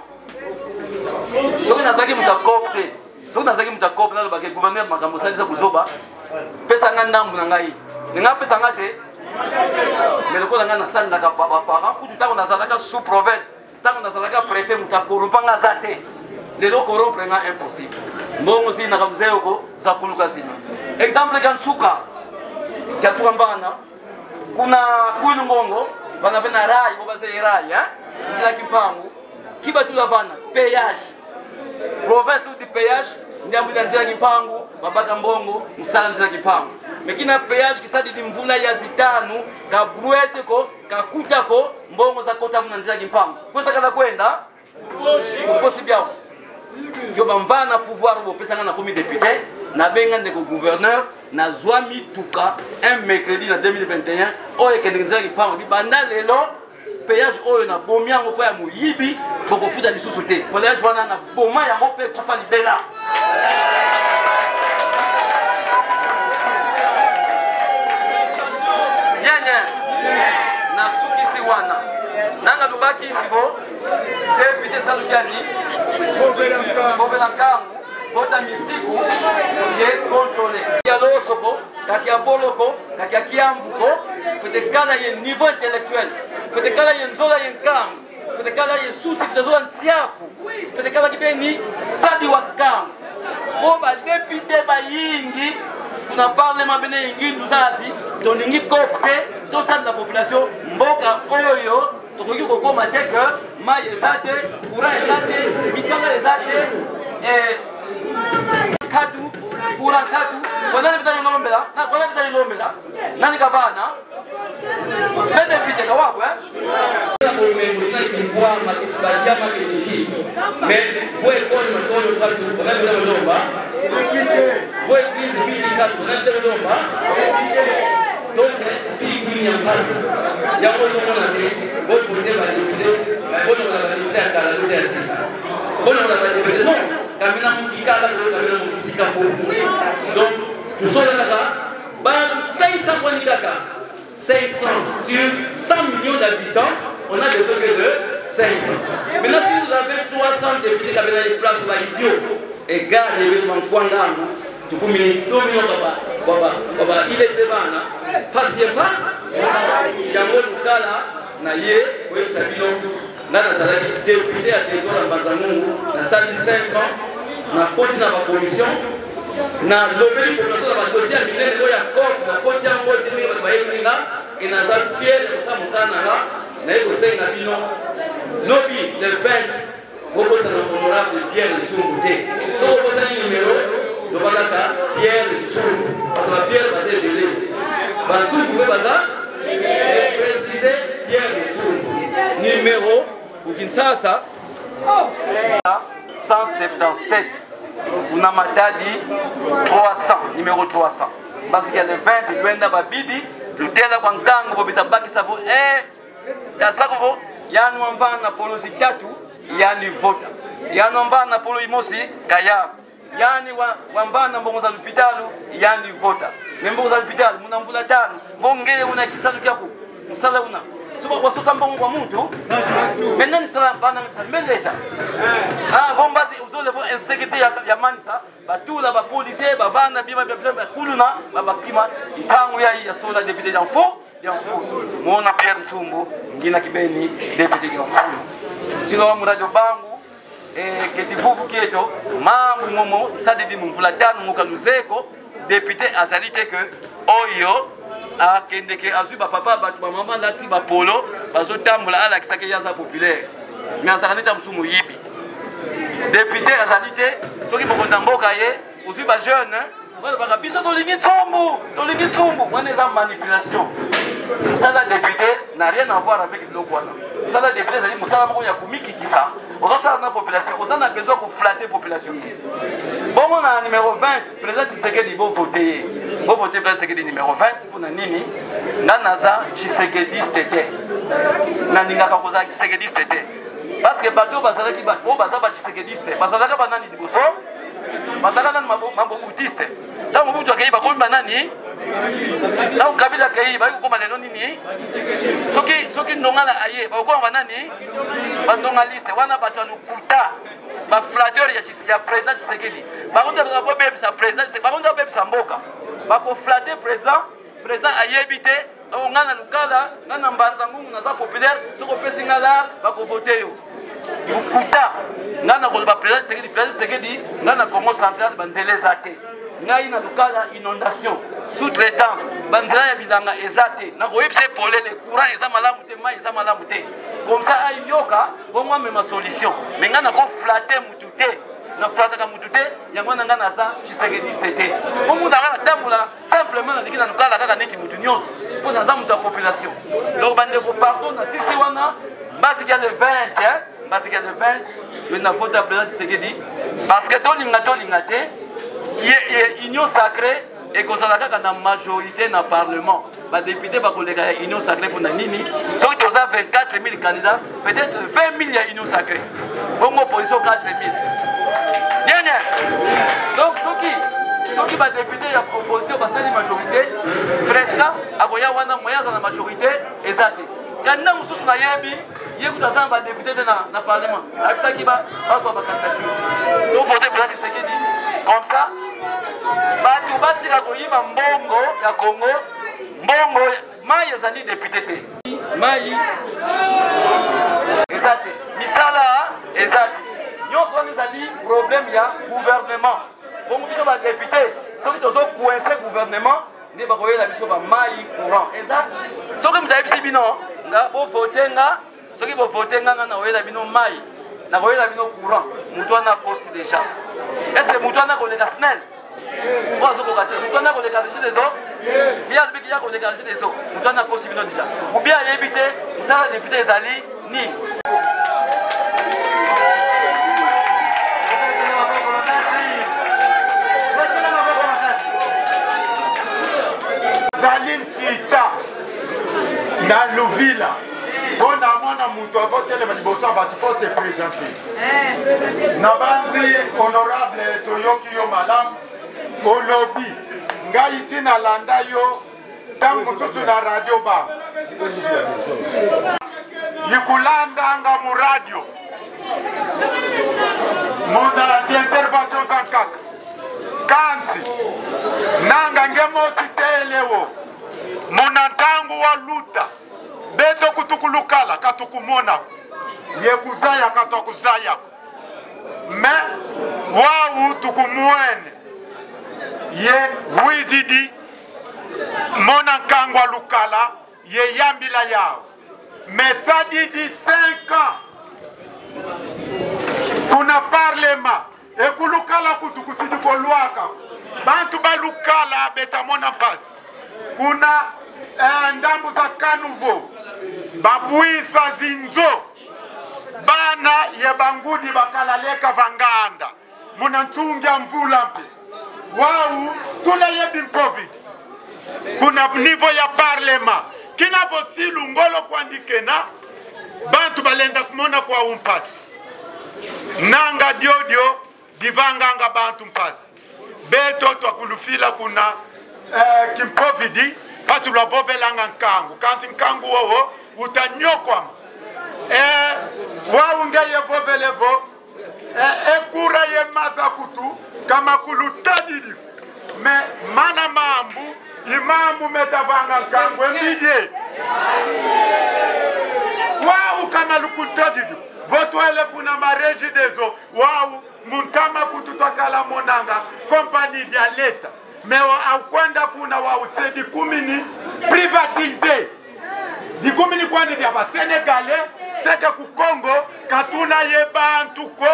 so na zaki mutakopte so na zaki mutakopte na ba gouverneur makambo salisa buzoba pesa ngandambu na ngai ninga pesa ngate meloko nga na sala na papa kutu tango na zalaka sous province tango na zalaka préfet mutakorupanga zate lelo corrompre nga impossible mbongo si na kabuzeo ko za kuluka sina exemple gantuka kyatuka mbana kuna kuinu ngongo bana vena rai bo baze rai ndila kimpangu kiba tu lavana péage province du péage ndiambu ndila kimpangu babaka mbongo musala ndila kimpangu mekina péage kisadi dimvula ya zitanu ka bruete ko ka kuta ko mbongo za kota mna ndila kimpangu kwesa kana kwenda ukosi biao yo bamvana pouvoir bo pesa na komi député na benga ndeko gouverneur na zwami tuka un mercredi na 2021 oye kendenzaki pango bi banda lelo péage oyo na bomiango po ya muyibi boko futa lisusu te péage wana na boma ya mope kufa libela nyanya na sukisi wana nanga lubaki isibo député Salukiani bobela kangu bota misiku ye contrôler ya losoko kaki apoloko kaki akiamvuko peut-être kana ye niveau intellectuel fete kala yenzola yenkam fete kala yesusi fete zola ntiaku fete kala kibeni sadi wakam po ba député ba yingi tuna parlement bene yingi nduzazi tolingi kopte to sadi la population mboka oyo tokoki kokoma te que mai eza te courant eza te misala eza te katu courant katu wanani bitani lombela na wanani bitani lombela nani kavana bene pite kawako mais voi con matolo quando wanani bitani lomba voi crise bili katu wanani bitani lomba donc si vous en passe il y a beaucoup de monde vous pouvez pas débuter bon on va débuter à la lutte bon on va débuter non kamina mukikala kamina mukisika ko donc tout ça là ba 500 points kaka 500 sur 100 millions d'habitants on a besoin de 500 maintenant si vous avez 300 députés kamina une place pour idiot et garde les mankwanga tukumini 2 millions baba il est bana passe pas yango lukala na ye oyebisa bino nga nazalaki député ya territoire ya Mbanza-Ngungu nasali 5 ans nakoti na bakommission nalobeli population na badossier ya minene oyo ya cop nakoti yango te ndenge bato bayebi nga e naza fier ya kosala mosala nanga naye kosenga bino lobi le 20 kokosana honorable Pierre Ntsumbu te soko okosani numero lobakaka Pierre Ntsumbu parce que bapierre baza ebele bantsumbu mpe baza préciser Pierre Ntsumbu numéro pour Kinshasa 177 Kuna Matadi 300 numéro 300 parce qu'il y a le 20 Luenda Babidi le tela kwa nkango bobita baki savo tasako yani wamva na polosi tatu yani vota yani wamva na polo imosi kaya yani wamva na mbongo za lupitalu yani vota mbongo za lupitalu muna mvula tano vongele una kisalu kyako msala una suba kwa sosa mbongo kwa mtu menani sala bana mbeleta vombazi uzole vo insécurité ya manisa batula ba policier ba vana bima bya kuluna babakima itangu ya sola député d'enfo mona Pierre Ntsumbu ngina kibeni député d'enfo sino murajo bangu ketivuvu kieto mambu momo sadidi mvula tano mukaluzeko député azalite que oyo akendeke azui ba papa batu ba mama lati ba polo bazo tambola ala kisake yaza populaire mais azalita msumu yibi député azalite soki bokonza mboka ye uzui ba jeune wala baka biso tolingi tsumbu wana eza manipulation musala député n'a rien à voir avec biloko wana musala député ezali musala moko ya komikitisa ozosala na population ozana besoin ko flatter population bongo na numéro 20 président Tshisekedi bo voter président Tshisekedi numéro 20 pour na nini nga naza Tshisekediste te na ningaka kozala Tshisekediste te parce que bato bazalaki bato baza ba Tshisekediste bazalaka banani liboso bazalaka nani mambo boutiste ntango mutu akei bakomi banani ntango Kabila akei bayi kokoma lelo nini soki ndongala aye bakokoma banani bandongaliste wana bato ya lokuta baflateur ya président Tshisekedi bakobebisa président bakobebisa mboka bakoflate président ayebi te nga na lukala nga na Mbanza-Ngungu naza populaire soki opesi nga lar bakovote yo lokuta nga na koloba président Tshisekedi nga na Congo central banzela eza te ngai na lukala inondation sous-traitance banzela ya bilanga eza te nakoyebisa polele courant eza malamu te mai eza malamu te comme ça ayoka bongo amema solution mais nga nakoflate mutu te naflataka mutu te yango na nga naza Tshisekediste te omundu aka natambola simplement nalingi na lukala kaka neti mutu nyonso mpo naza mutu ya population donc bandeko pardon na sisi wana mbasi kia le 20 mbasi kia le 20 mena vote ya président Tshisekedi parce que tolinga te union sacrée ekozala kaka na majorité na parlement badéputé bakoleka ya union sacrée mpona nini soki toza 24 000 candidats peut-être 20 000 ya union sacrée bongo opposition 4 000 bien donc soki badéputé ya opposition basali majorité président akoya wana moya aza na majorité eza te candidat mosusu nayebi ye kuta aza na badéputé te na parlement abisaki bazwa bacandidature tovote président Tshisekedi comme ça bato batika koyiba mbongo ya Congo mbongo mai ezali député te mai ezate misala ezate nyonso wana ezali problème ya gouvernement bongo biso ba député soki tozo coincer gouvernement nde bakoyela biso ba mai courant eza soki mutayebisi bino nga bovote nga soki bovote nga nga nakoyela bino mai nakoyela bino courant mutu wana akosi déjà est-ce que mutu wana koleka snel po azokoka te mutu wana akoleka régime des eaux bien alobiki ya koleka régime des eaux mutu wana akosi bino déjà ou bien ayebi te mosala député ezali nini Tita na Louvila on a mona mutu avotele baliboso batu faut se présenter na banzi honorable Toyoki yo malam olobi ngai ici na landa yo tangu susu na radio ba yikulanda nga mu radio mona intervention zankaka kanzi nanga ngemoti telewo monantangu wa luta beto kutukulukala katukumona yekuzaya katukuzaya me wau tukumuene ye wizidi monankangu wa lukala ye yambila yao mesadidi 5 ans kuna parlema ekulukala kutukusidi kolwaka bantu balukala betamona mpasi kuna ndambu za kanuvo babwisa zinzo bana ye bangudi bakalaleka vanganda muna ntungia mvula mpe wau tula yebi mpovid kuna nivo ya parlema kina posilu ngolo kuandikena bantu balenda kumona kwa umpasi nanga diodio divanganga bantu mpasi beto twakulufila kuna kimpovidi pasi lwabobelanga nkangu kanti nkangu wowo utanyokwama waunge yevovelevo ekura ye maza kutu kama kulutadidi me mana mambu imambu metavanga nkangu embidye wau kama lukutadidi votwele kuna mareji dezo wau muntama kutu twakala monanga kompani dia leta mewa akwenda kuna wause di kumini privatize di kumini kwani dia ba Sénégalais seke ku Congo katuna ye bantu ko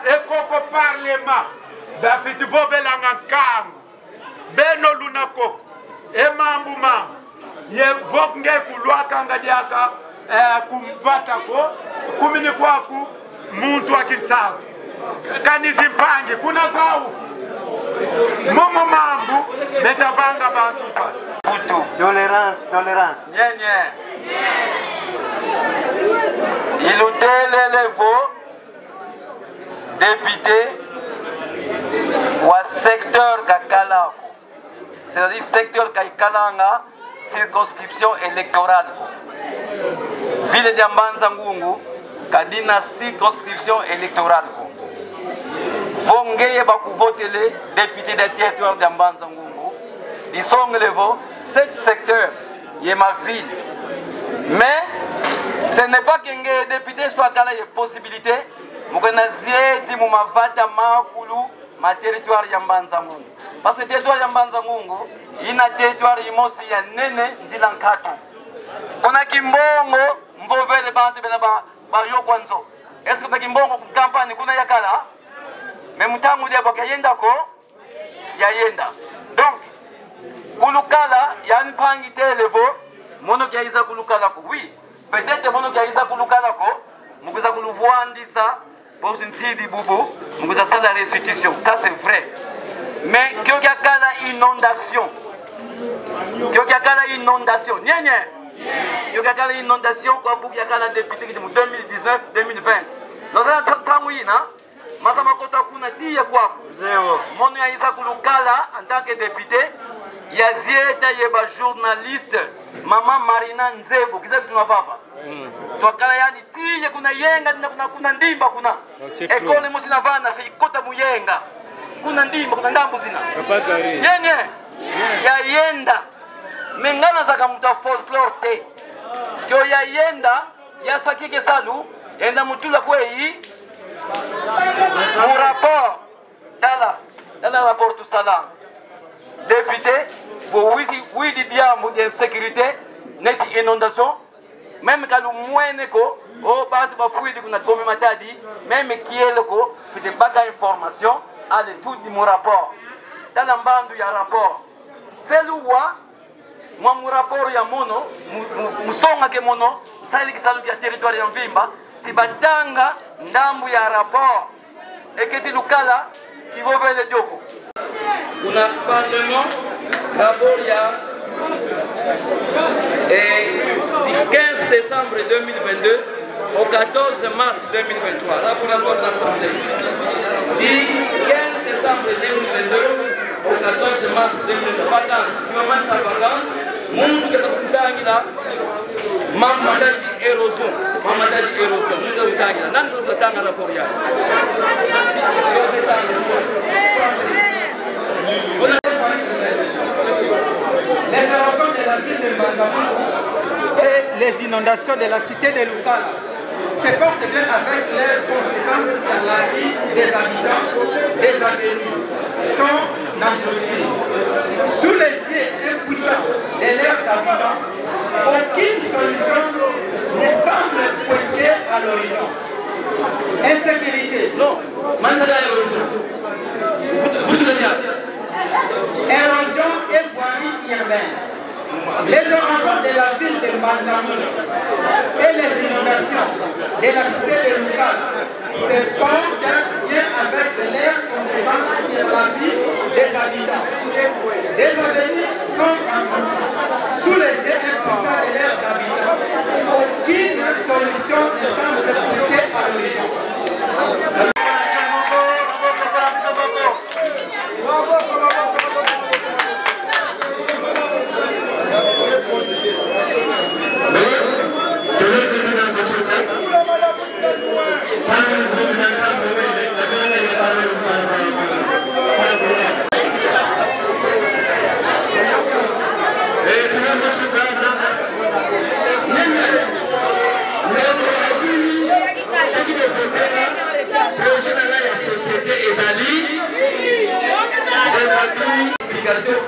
ekoko parlement da fiti bobelanga nkangu beno lunako emambu mambu ye voknge kulwaka ngadiaka kumpata ko kumini kwaku muntu akitsavu kanizimpangi kuna zau momo mambu metavanga bantu pasi Putu. Tolérance. Nye. Ilutele levo député wa secteur kakalako. C'est-à-dire secteur kaikalanga circonscription électorale. Ville de Mbanza Ngungu kadina circonscription électorale. Vongeye bakuvotele député des territoires de Mbanza Ngungu. Ils sont levo 7 secteurs, il y a ma ville. Mais ce n'est pas qu'un député soit à la possibilité, ma territoire Yambanza Ngungu. Parce que le territoire Yambanza Ngungu, il y a un territoire qui est nene Ndilankatu. On a Kimbongo, Mbove de Bante Benaba, Bayokwanzo. Est-ce que Kimbongo campagne kuna yakala? Mais Mutangu de Bakayenda ko, Yayenda. Donc, Kulukala, Yann Pangite Levo, Monogaïsa Kulukala, oui, peut-être Monogaïsa Kulukala, Moussa Kuluvoandisa, pour une sidi boubou, Moussa ça la restitution, ça c'est vrai. Mais Kyokakala inondation, Kyokakala inondation, Kyokakala inondation, quoi pour Kyokala député de 2019-2020. Dans un temps, oui, Masama Kota Kuna Tia quoi, Mono Yaïsa Kulukala en tant que député. Yazieta yeba journaliste Mama Marina Nzebo kiza tunavava twakala yani tije kuna yenga kuna ndimba kuna ekole musina vana sikota muyenga kuna ndimba kuna ndambu zina yenye ya yenda mengana zaka muta folklore te kyo ya yenda ya sakike salu yenda mutula kwei mon rapport dans rapport tout ça là député vous oui dia mu d'insécurité net inondation même quand le moyen ko o batu ba fuidi kuna gomi matadi même kielo ko fite baga information à l'étude de mon rapport dans l'ambandu ya rapport c'est loi moi mon rapport ya mono musonga ke mono sali kisalu ya territoire ya Mvimba si batanga ndambu ya rapport eketi lukala qui va vers le dioko kuna parlement rapport ya du 15 décembre 2022 au 14 mars 2023 rapport de l'Assemblée du 15 décembre 2022 au 14 mars 2023 vacances qui va mettre sa vacance mundu kesa kutangira mamada di érosion mundu kutangira nani kutanga rapport ya les érosions de la ville de Banzamou et les inondations de la cité de Lukala se portent bien avec leurs conséquences sur la vie des habitants des avenues, sont d'entretien. Sous les yeux impuissants de leurs habitants, aucune solution ne semble pointer à l'horizon. Insécurité. Non, maintenant l'érosion. Érosion et voirie urbaine. Les érosions de la ville de Banzamou et les inondations de la cité de Lukala se portent bien avec leurs conséquences sur la vie des habitants. Les avenues sont englouties sous les yeux impuissants de leurs habitants. Aucune solution ne semble pointer à l'horizon.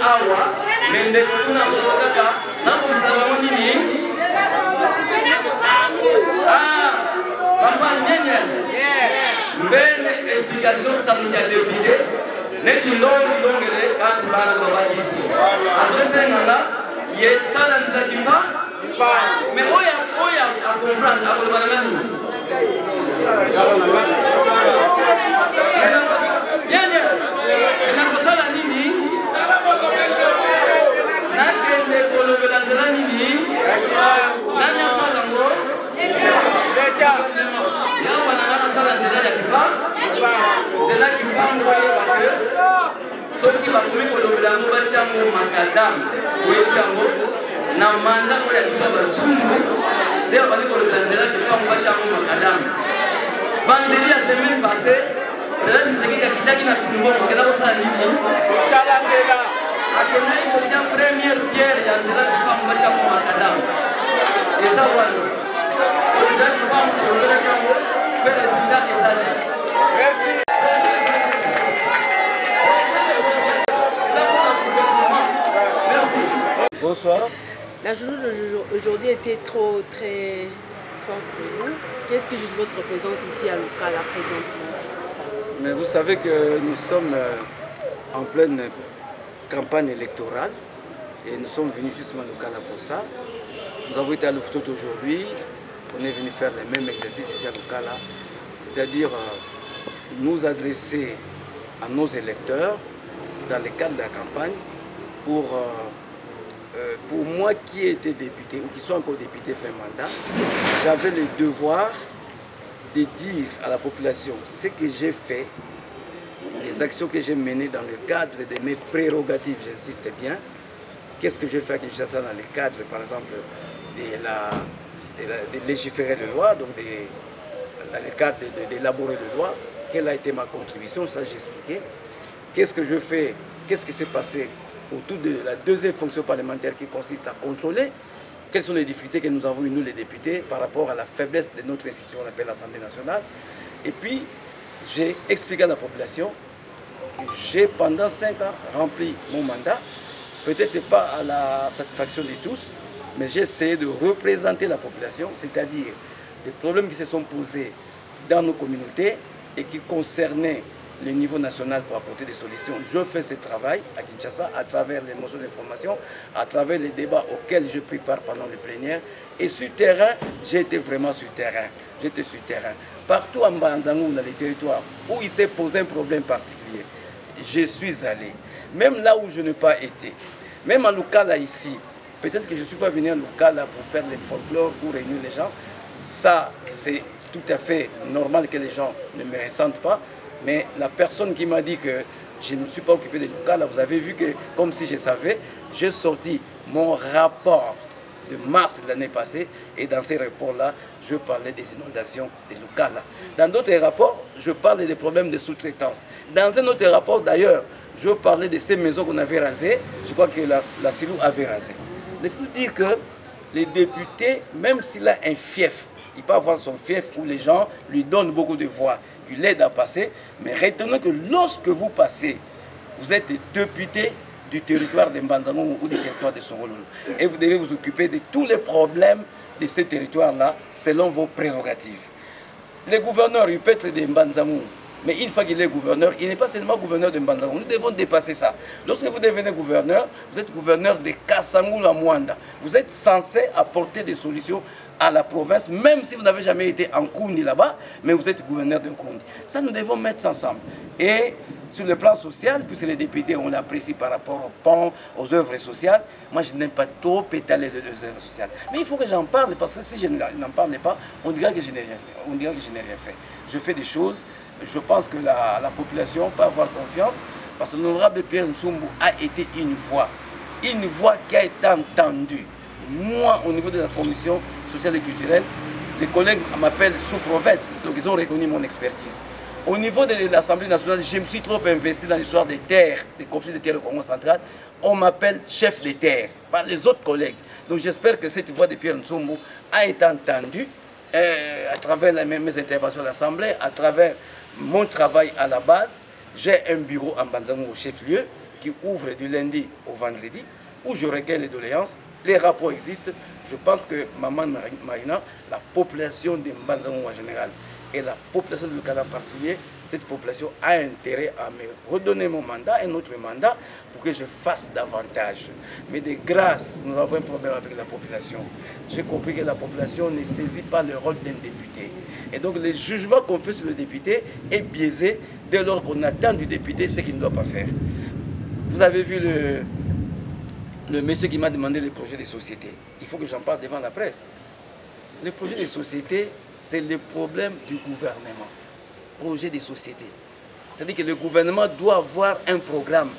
awa mende kuna kaka nambo msalama nini papa nyenye mbele explication samedi à député neti longele quand bana ko bakisi adresse ngala ye sala nzakimba mais oya a comprendre a comprendre nani nyenye na kusala nini nakende kolobela nzela nini nani asala ngo yawa na sala nzela ya kipa nzela kipango yebake soki bakomi kolobela ngo batiango makadamu oyebiango na manda oyo ya biso bazungu nde babali kolobela nzela kipango batiango makadamu vendredi ya semaine passée Là, c'est ce qui a quitté la Congo, qui a aussi animé. Akena ikotia première pierre ya nzela kwa mbacha kwa makadamu. Eza wano. Eza kwa mkolele yango président ezali. Merci. Merci. Bonsoir. La journée d'aujourd'hui était très forte pour nous. Qu'est-ce que je dis votre présence ici à Lukala présentement? Mais vous savez que nous sommes en pleine campagne électorale et nous sommes venus justement à Lukala pour ça. Nous avons été à Louvetot aujourd'hui, on est venu faire les mêmes exercices ici à Lukala, c'est-à-dire nous adresser à nos électeurs dans le cadre de la campagne pour moi qui étais député ou qui sont encore député fin mandat, j'avais le devoir de dire à la population ce que j'ai fait, les actions que j'ai menées dans le cadre de mes prérogatives, j'insiste bien. Qu'est-ce que j'ai fait à Kinshasa dans le cadre, par exemple, de légiférer les lois, donc dans le cadre d'élaborer les lois. Quelle a été ma contribution, ça j'ai expliqué. Qu'est-ce que je fais, qu'est-ce qui s'est passé autour de la deuxième fonction parlementaire qui consiste à contrôler quelles sont les difficultés que nous avons eu, nous les députés, par rapport à la faiblesse de notre institution, on appelle l'Assemblée nationale. Et puis, j'ai expliqué à la population que j'ai, pendant 5 ans, rempli mon mandat, peut-être pas à la satisfaction de tous, mais j'ai essayé de représenter la population, c'est-à-dire des problèmes qui se sont posés dans nos communautés et qui concernaient le niveau national pour apporter des solutions. Je fais ce travail à Kinshasa à travers les motions d'information, à travers les débats auxquels je prépare pendant le plénière. Et sur terrain, j'ai été vraiment sur terrain. J'étais sur terrain. Partout en Mbanzangou, dans les territoires où il s'est posé un problème particulier, je suis allé. Même là où je n'ai pas été, même en Lukala ici, peut-être que je ne suis pas venu en Lukala pour faire les folklores, pour réunir les gens. Ça, c'est tout à fait normal que les gens ne me ressentent pas. Mais la personne qui m'a dit que je ne me suis pas occupé de Lukala, vous avez vu que, comme si je savais, j'ai sorti mon rapport de mars de l'année passée. Et dans ces rapports-là, je parlais des inondations de Lukala. Dans d'autres rapports, je parlais des problèmes de sous-traitance. Dans un autre rapport, d'ailleurs, je parlais de ces maisons qu'on avait rasées. Je crois que la Silou avait rasé. Il faut dire que les députés, même s'il a un fief, il peut avoir son fief où les gens lui donnent beaucoup de voix, qui l'aident à passer, mais retenez que lorsque vous passez, vous êtes député du territoire de Mbanzangou ou du territoire de Songololo. Et vous devez vous occuper de tous les problèmes de ces territoires-là selon vos prérogatives. Le gouverneur, il peut être de Mbanzangou, mais une fois qu'il est gouverneur, il n'est pas seulement gouverneur de Mbanzangou. Nous devons dépasser ça. Lorsque vous devenez gouverneur, vous êtes gouverneur de Kassangou la Mwanda. Vous êtes censé apporter des solutions à la province, même si vous n'avez jamais été en Koundi là-bas, mais vous êtes gouverneur de Koundi. Ça, nous devons mettre ça ensemble. Et sur le plan social, puisque les députés, on l'apprécie par rapport aux ponts, aux œuvres sociales, moi, je n'aime pas trop étaler les œuvres sociales. Mais il faut que j'en parle, parce que si je n'en parle pas, on dira que je n'ai rien fait. On dira que je n'ai rien fait. Je fais des choses, je pense que la population peut avoir confiance, parce que l'honorable Pierre Ntsumbu a été une voix qui a été entendue. Moi, au niveau de la commission sociale et culturelle, les collègues m'appellent sous-prophète, donc ils ont reconnu mon expertise. Au niveau de l'Assemblée nationale, je me suis trop investi dans l'histoire des terres, des conflits de terres au Congo central. On m'appelle chef des terres par les autres collègues. Donc j'espère que cette voix de Pierre Ntsumbu a été entendue à travers mes interventions à l'Assemblée, à travers mon travail à la base. J'ai un bureau en Mbanzangou au chef-lieu qui ouvre du lundi au vendredi, où je recueille les doléances. Les rapports existent. Je pense que Maman Marina, la population de Mbanzangou en général et la population de Lukala en particulier, cette population a intérêt à me redonner mon mandat, un autre mandat, pour que je fasse davantage. Mais de grâce, nous avons un problème avec la population. J'ai compris que la population ne saisit pas le rôle d'un député. Et donc le jugement qu'on fait sur le député est biaisé dès lors qu'on attend du député ce qu'il ne doit pas faire. Vous avez vu le monsieur qui m'a demandé les projets de société. Il faut que j'en parle devant la presse. Les projets de société, c'est le problème du gouvernement. Projet de société. C'est-à-dire que le gouvernement doit avoir un programme.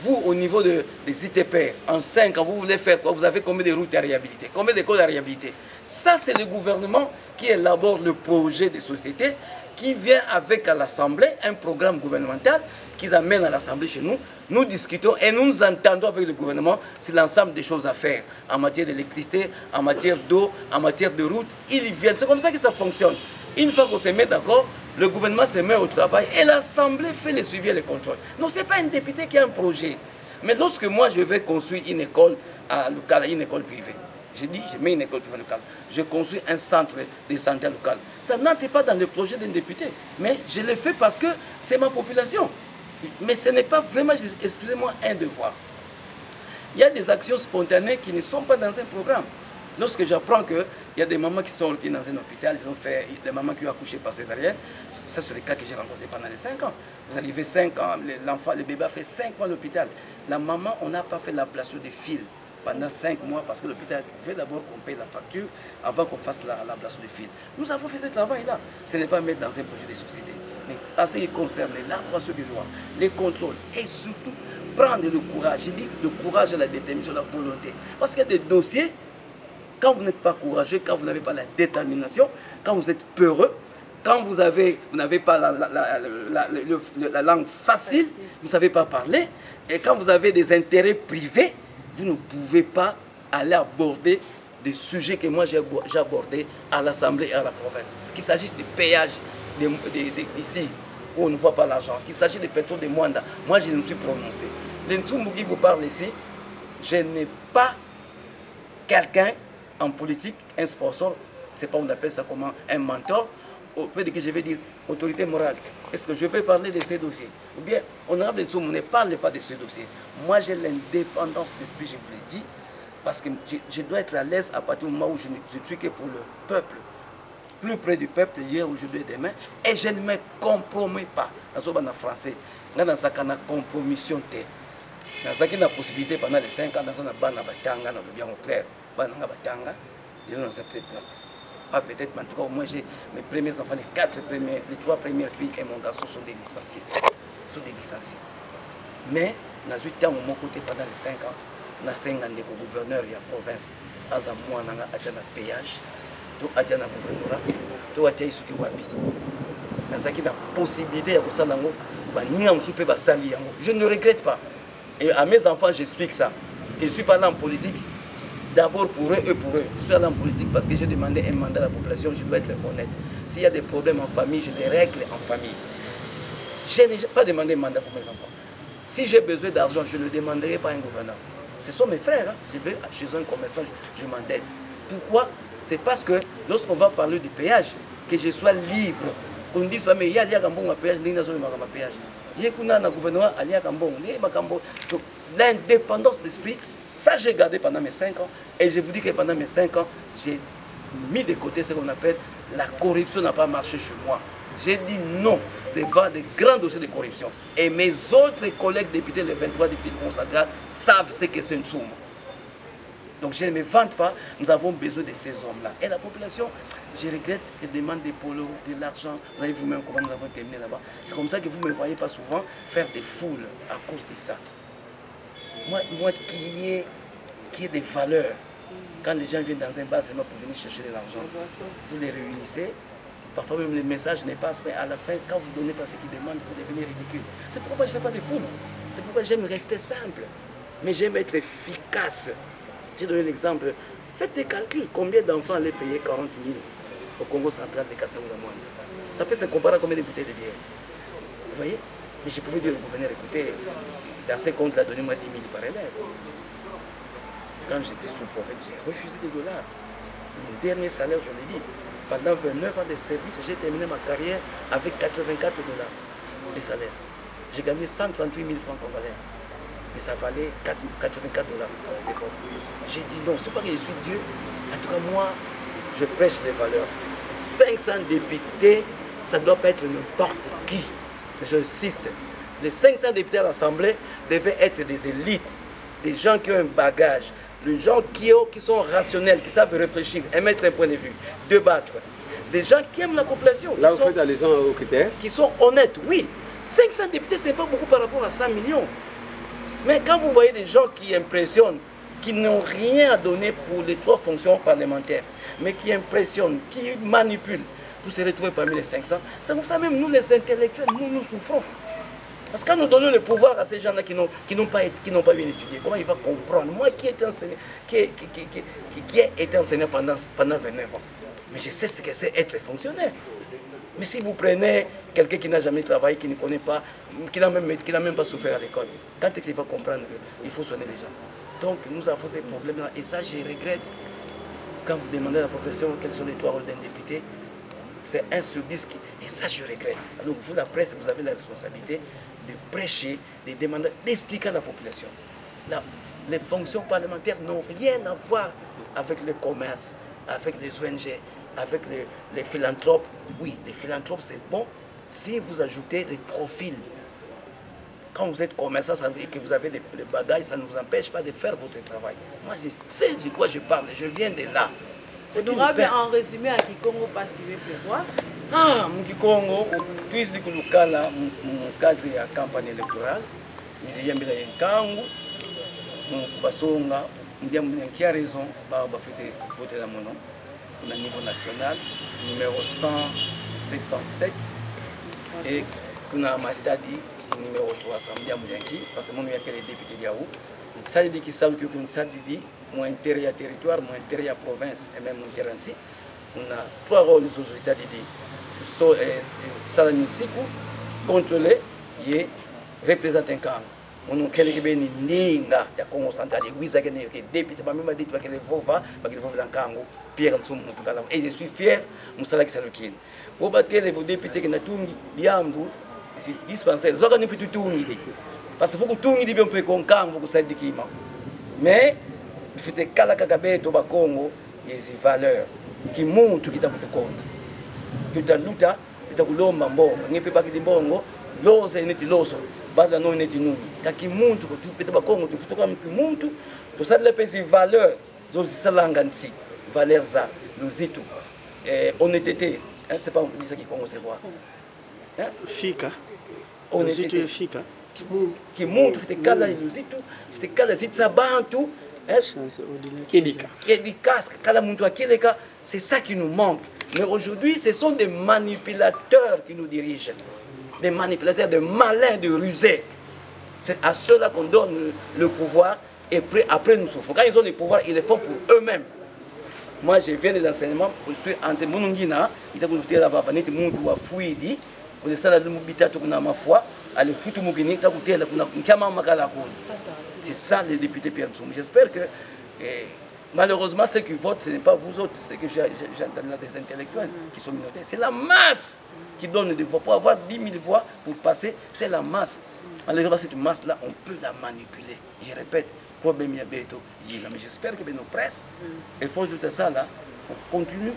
Vous, au niveau des ITP, en 5 ans, vous voulez faire quoi? Vous avez combien de routes à réhabiliter? Combien d'écoles à réhabiliter? Ça, c'est le gouvernement qui élabore le projet de société, qui vient avec à l'Assemblée un programme gouvernemental qu'ils amènent à l'Assemblée chez nous. Nous discutons et nous nous entendons avec le gouvernement sur l'ensemble des choses à faire en matière d'électricité, en matière d'eau, en matière de route. Ils viennent. C'est comme ça que ça fonctionne. Une fois qu'on se met d'accord, le gouvernement se met au travail et l'Assemblée fait le suivi et le contrôle. Non, ce n'est pas un député qui a un projet. Mais lorsque moi je vais construire une école à Lukala, une école privée, je dis, je mets une école privée locale, je construis un centre de santé local. Ça n'entre pas dans le projet d'un député. Mais je le fais parce que c'est ma population. Mais ce n'est pas vraiment, excusez-moi, un devoir. Il y a des actions spontanées qui ne sont pas dans un programme. Lorsque j'apprends qu'il y a des mamans qui sont dans un hôpital, ils ont fait des mamans qui ont accouché par césarienne, ça c'est le cas que j'ai rencontré pendant les 5 ans. Vous arrivez 5 ans, l'enfant, le bébé a fait 5 mois à l'hôpital. La maman, on n'a pas fait l'ablation des fils pendant 5 mois parce que l'hôpital veut d'abord qu'on paye la facture avant qu'on fasse l'ablation des fils. Nous avons fait ce travail-là. Ce n'est pas mettre dans un projet de société. Mais à ce qui concerne l'élaboration des lois, les contrôles et surtout prendre le courage. Je dis le courage et la détermination, la volonté. Parce qu'il y a des dossiers, quand vous n'êtes pas courageux, quand vous n'avez pas la détermination, quand vous êtes peureux, Quand vous n'avez pas la langue facile, vous ne savez pas parler, et quand vous avez des intérêts privés, vous ne pouvez pas aller aborder des sujets que moi j'ai abordés à l'Assemblée et à la province. Qu'il s'agisse des péages ici, où on ne voit pas l'argent, qu'il s'agisse des pétrole de Mwanda, moi je me suis prononcé. Les Ntsumbu qui vous parle ici, je n'ai pas quelqu'un en politique, un sponsor, c'est pas on appelle ça comment, un mentor, au peu de que je vais dire autorité morale. Est-ce que je peux parler de ces dossiers? Ou bien, honorable Ntsumbu, ne parle pas de ces dossiers. Moi j'ai l'indépendance d'esprit, je vous l'ai dit, parce que je dois être à l'aise à partir du moment où je ne suis que pour le peuple. Plus près du peuple, hier, aujourd'hui et demain, et je ne me compromets pas. Dans le français, dans la compromission, dans la possibilité pendant les 5 ans, dans la batanga, dans le bien au clair, dans la batanga, pas peut-être, mais en tout cas, au moins, j'ai mes premiers enfants, les 3 premières filles et mon garçon sont des licenciés. Mais, dans le temps, de mon côté, pendant les 5 ans, na 5 ans de gouverneur de la province, à moi, on a un péage. To adjana gouvernement to atia suki wapi nazaki na possibilité ya kosala ngo ba ninga musupe ba sali yango. Je ne regrette pas, et à mes enfants j'explique ça, que je suis pas là en politique d'abord pour eux et pour eux. Je suis là en politique parce que j'ai demandé un mandat à la population. Je dois être honnête. S'il y a des problèmes en famille, je les règle en famille. Je n'ai pas demandé un mandat pour mes enfants. Si j'ai besoin d'argent, je ne demanderai pas à un gouverneur. Ce sont mes frères, hein. Je vais chez un commerçant, je m'endette. Pourquoi? C'est parce que lorsqu'on va parler du péage, que je sois libre. Qu'on ne dise pas, mais il y a un péage, il y a un péage. Il y a un gouvernement, il y a un péage. Donc l'indépendance d'esprit, ça j'ai gardé pendant mes 5 ans. Et je vous dis que pendant mes 5 ans, j'ai mis de côté ce qu'on appelle la corruption n'a pas marché chez moi. J'ai dit non devant des grands dossiers de corruption. Et mes autres collègues députés, les 23 députés du Conseil central, savent ce que c'est une somme. Donc je ne me vante pas, nous avons besoin de ces hommes-là. Et la population, je regrette, elle demande des polos, de l'argent. Vous savez vous-même comment nous avons terminé là-bas. C'est comme ça que vous ne me voyez pas souvent faire des foules à cause de ça. Moi qui ai des valeurs, quand les gens viennent dans un bar, c'est moi pour venir chercher de l'argent. Vous les réunissez, parfois même le message ne passe, mais à la fin, quand vous ne donnez pas ce qu'ils demandent, vous devenez ridicule. C'est pourquoi je ne fais pas de foules. C'est pourquoi j'aime rester simple. Mais j'aime être efficace. J'ai donné l'exemple. Faites des calculs. Combien d'enfants allaient payer 40 000 au Congo central de Kassaou-la-Moine? Ça peut se comparer à combien de bouteilles de bière? Vous voyez? Mais je pouvais dire au gouverneur, écoutez, dans ces comptes-là, donnez-moi 10 000 par élève. Quand j'étais sous prophète, j'ai refusé des dollars. Mon dernier salaire, je l'ai dit, pendant 29 ans de service, j'ai terminé ma carrière avec 84 dollars de salaire. J'ai gagné 138 000 francs congolais. Mais ça valait 84 dollars à cette époque. J'ai dit non, c'est pas que je suis Dieu. En tout cas, moi, je prêche les valeurs. 500 députés, ça ne doit pas être n'importe qui. J'insiste. Les 500 députés à l'Assemblée devaient être des élites, des gens qui ont un bagage, des gens qui sont rationnels, qui savent réfléchir, émettre un point de vue, débattre. Des gens qui aiment la population. Là, vous faites allusion aux critères? Qui sont honnêtes, oui. 500 députés, ce n'est pas beaucoup par rapport à 100 millions. Mais quand vous voyez des gens qui impressionnent, qui n'ont rien à donner pour les 3 fonctions parlementaires, mais qui impressionnent, qui manipulent, pour se retrouver parmi les 500, c'est comme ça même nous les intellectuels, nous souffrons. Parce que quand nous donnons le pouvoir à ces gens-là qui n'ont pas bien étudié, comment il va comprendre? Moi qui ai été enseignant pendant 29 ans, mais je sais ce que c'est être fonctionnaire. Mais si vous prenez quelqu'un qui n'a jamais travaillé, qui ne connaît pas, qui n'a même pas souffert à l'école, quand est-ce qu'il va comprendre qu'il faut soigner les gens? Donc nous avons ces problèmes-là. Et ça, je regrette. Quand vous demandez à la population quels sont les 3 rôles d'un député, c'est 1 sur 10. Et ça, je regrette. Alors vous, la presse, vous avez la responsabilité de prêcher, de demander, d'expliquer à la population. Les fonctions parlementaires n'ont rien à voir avec le commerce, avec les ONG, avec les philanthropes. Oui, les philanthropes, c'est bon si vous ajoutez des profils. Quand vous êtes commerçant, ça veut dire que vous avez des bagages, ça ne vous empêche pas de faire votre travail. Moi, je sais de quoi je parle, je viens de là. C'est honorable en résumé à Kikongo parce qu'il veut pleuvoir. Ah, Kikongo, tu es dit que le cas là, mon cadre de la campagne électorale, nous y avons un kango, qui a raison, voter là mon nom, au niveau national, numéro 100. 77 et on a Matadi numéro 300 parce que mon est député d'Yaou. Ça dit qui savent que ça dit mon intérieur territoire, mon intérieur province et même mon intérieur ici. On a 3 rôles de société d'Idi. Salami Sikou, contrôler et représenter un camp. On a quelques bénis ninga ya Congo central et Wiza qui est député, mais même député qui est vova, qui est vova dans Congo, Pierre Nsoum Mutukala. Et je suis fier, Moussala qui s'allume. Vous battez les députés qui n'ont tout diambu, c'est dispensaire. Ils organisent plutôt tout l'idée. Parce qu'il faut que tout l'idée bien peut qu'on camp, vous savez qui m'a. Mais il faut que Kalakagabe au Congo, il y a des valeurs qui montrent qui t'a pour te compte. Que tu as luta, que tu as l'homme en bon, il n'y a pas de bongo, l'ose est net l'oso. Bada non neti nous qui montre que tu peux pas Congo tu faut comme tu montre pour ça les pays valeurs donc c'est ça l'angansi valeurs ça nous y tout honnêteté c'est pas on dit ça qui Congo c'est quoi fika honnêteté fika qui montre que kala nous y tout c'est kala c'est ça bantu kedika kala muntu akeleka c'est ça qui nous manque mais aujourd'hui ce sont des manipulateurs qui nous dirigent. Des manipulateurs, des malins, de rusés. C'est à ceux-là qu'on donne le pouvoir et après nous souffrons. Quand ils ont le pouvoir, ils le font pour eux-mêmes. Moi, je viens de l'enseignement, je suis entre Monongina, il a dit la vavanite, il a fouillé, il a dit ma foi, il a foutu Mougini, il a dit c'est ça les députés Pierre Nsoum. J'espère que malheureusement, ceux qui votent, ce n'est pas vous autres, c'est que j'entends là des intellectuels qui sont minoritaires. C'est la masse qui donne des voix. Pour avoir 10 000 voix pour passer, c'est la masse. Malheureusement, cette masse-là, on peut la manipuler. Je répète, mais j'espère que nos presses, il faut ajouter ça là, on continue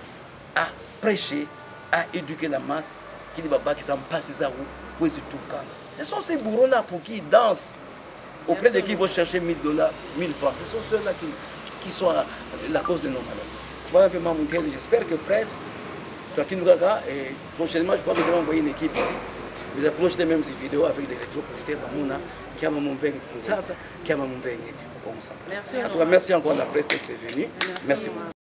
à prêcher, à éduquer la masse, qui dit qui s'en passe ça où, tout cas. Ce sont ces bourreaux-là pour qui dansent, auprès de qui ils vont chercher 1 000 $, 1 000 francs. Ce sont ceux-là qui sont la cause de nos malheurs. Voilà un peu mon thème. J'espère que presse, toi qui nous regardes, et prochainement, je crois que je vais envoyer une équipe ici. Je vais projeter même ces vidéos avec des électroprojecteurs dans mon qui a mon veine qui a mon veine au Congo central. Merci encore la presse d'être venue. Merci beaucoup.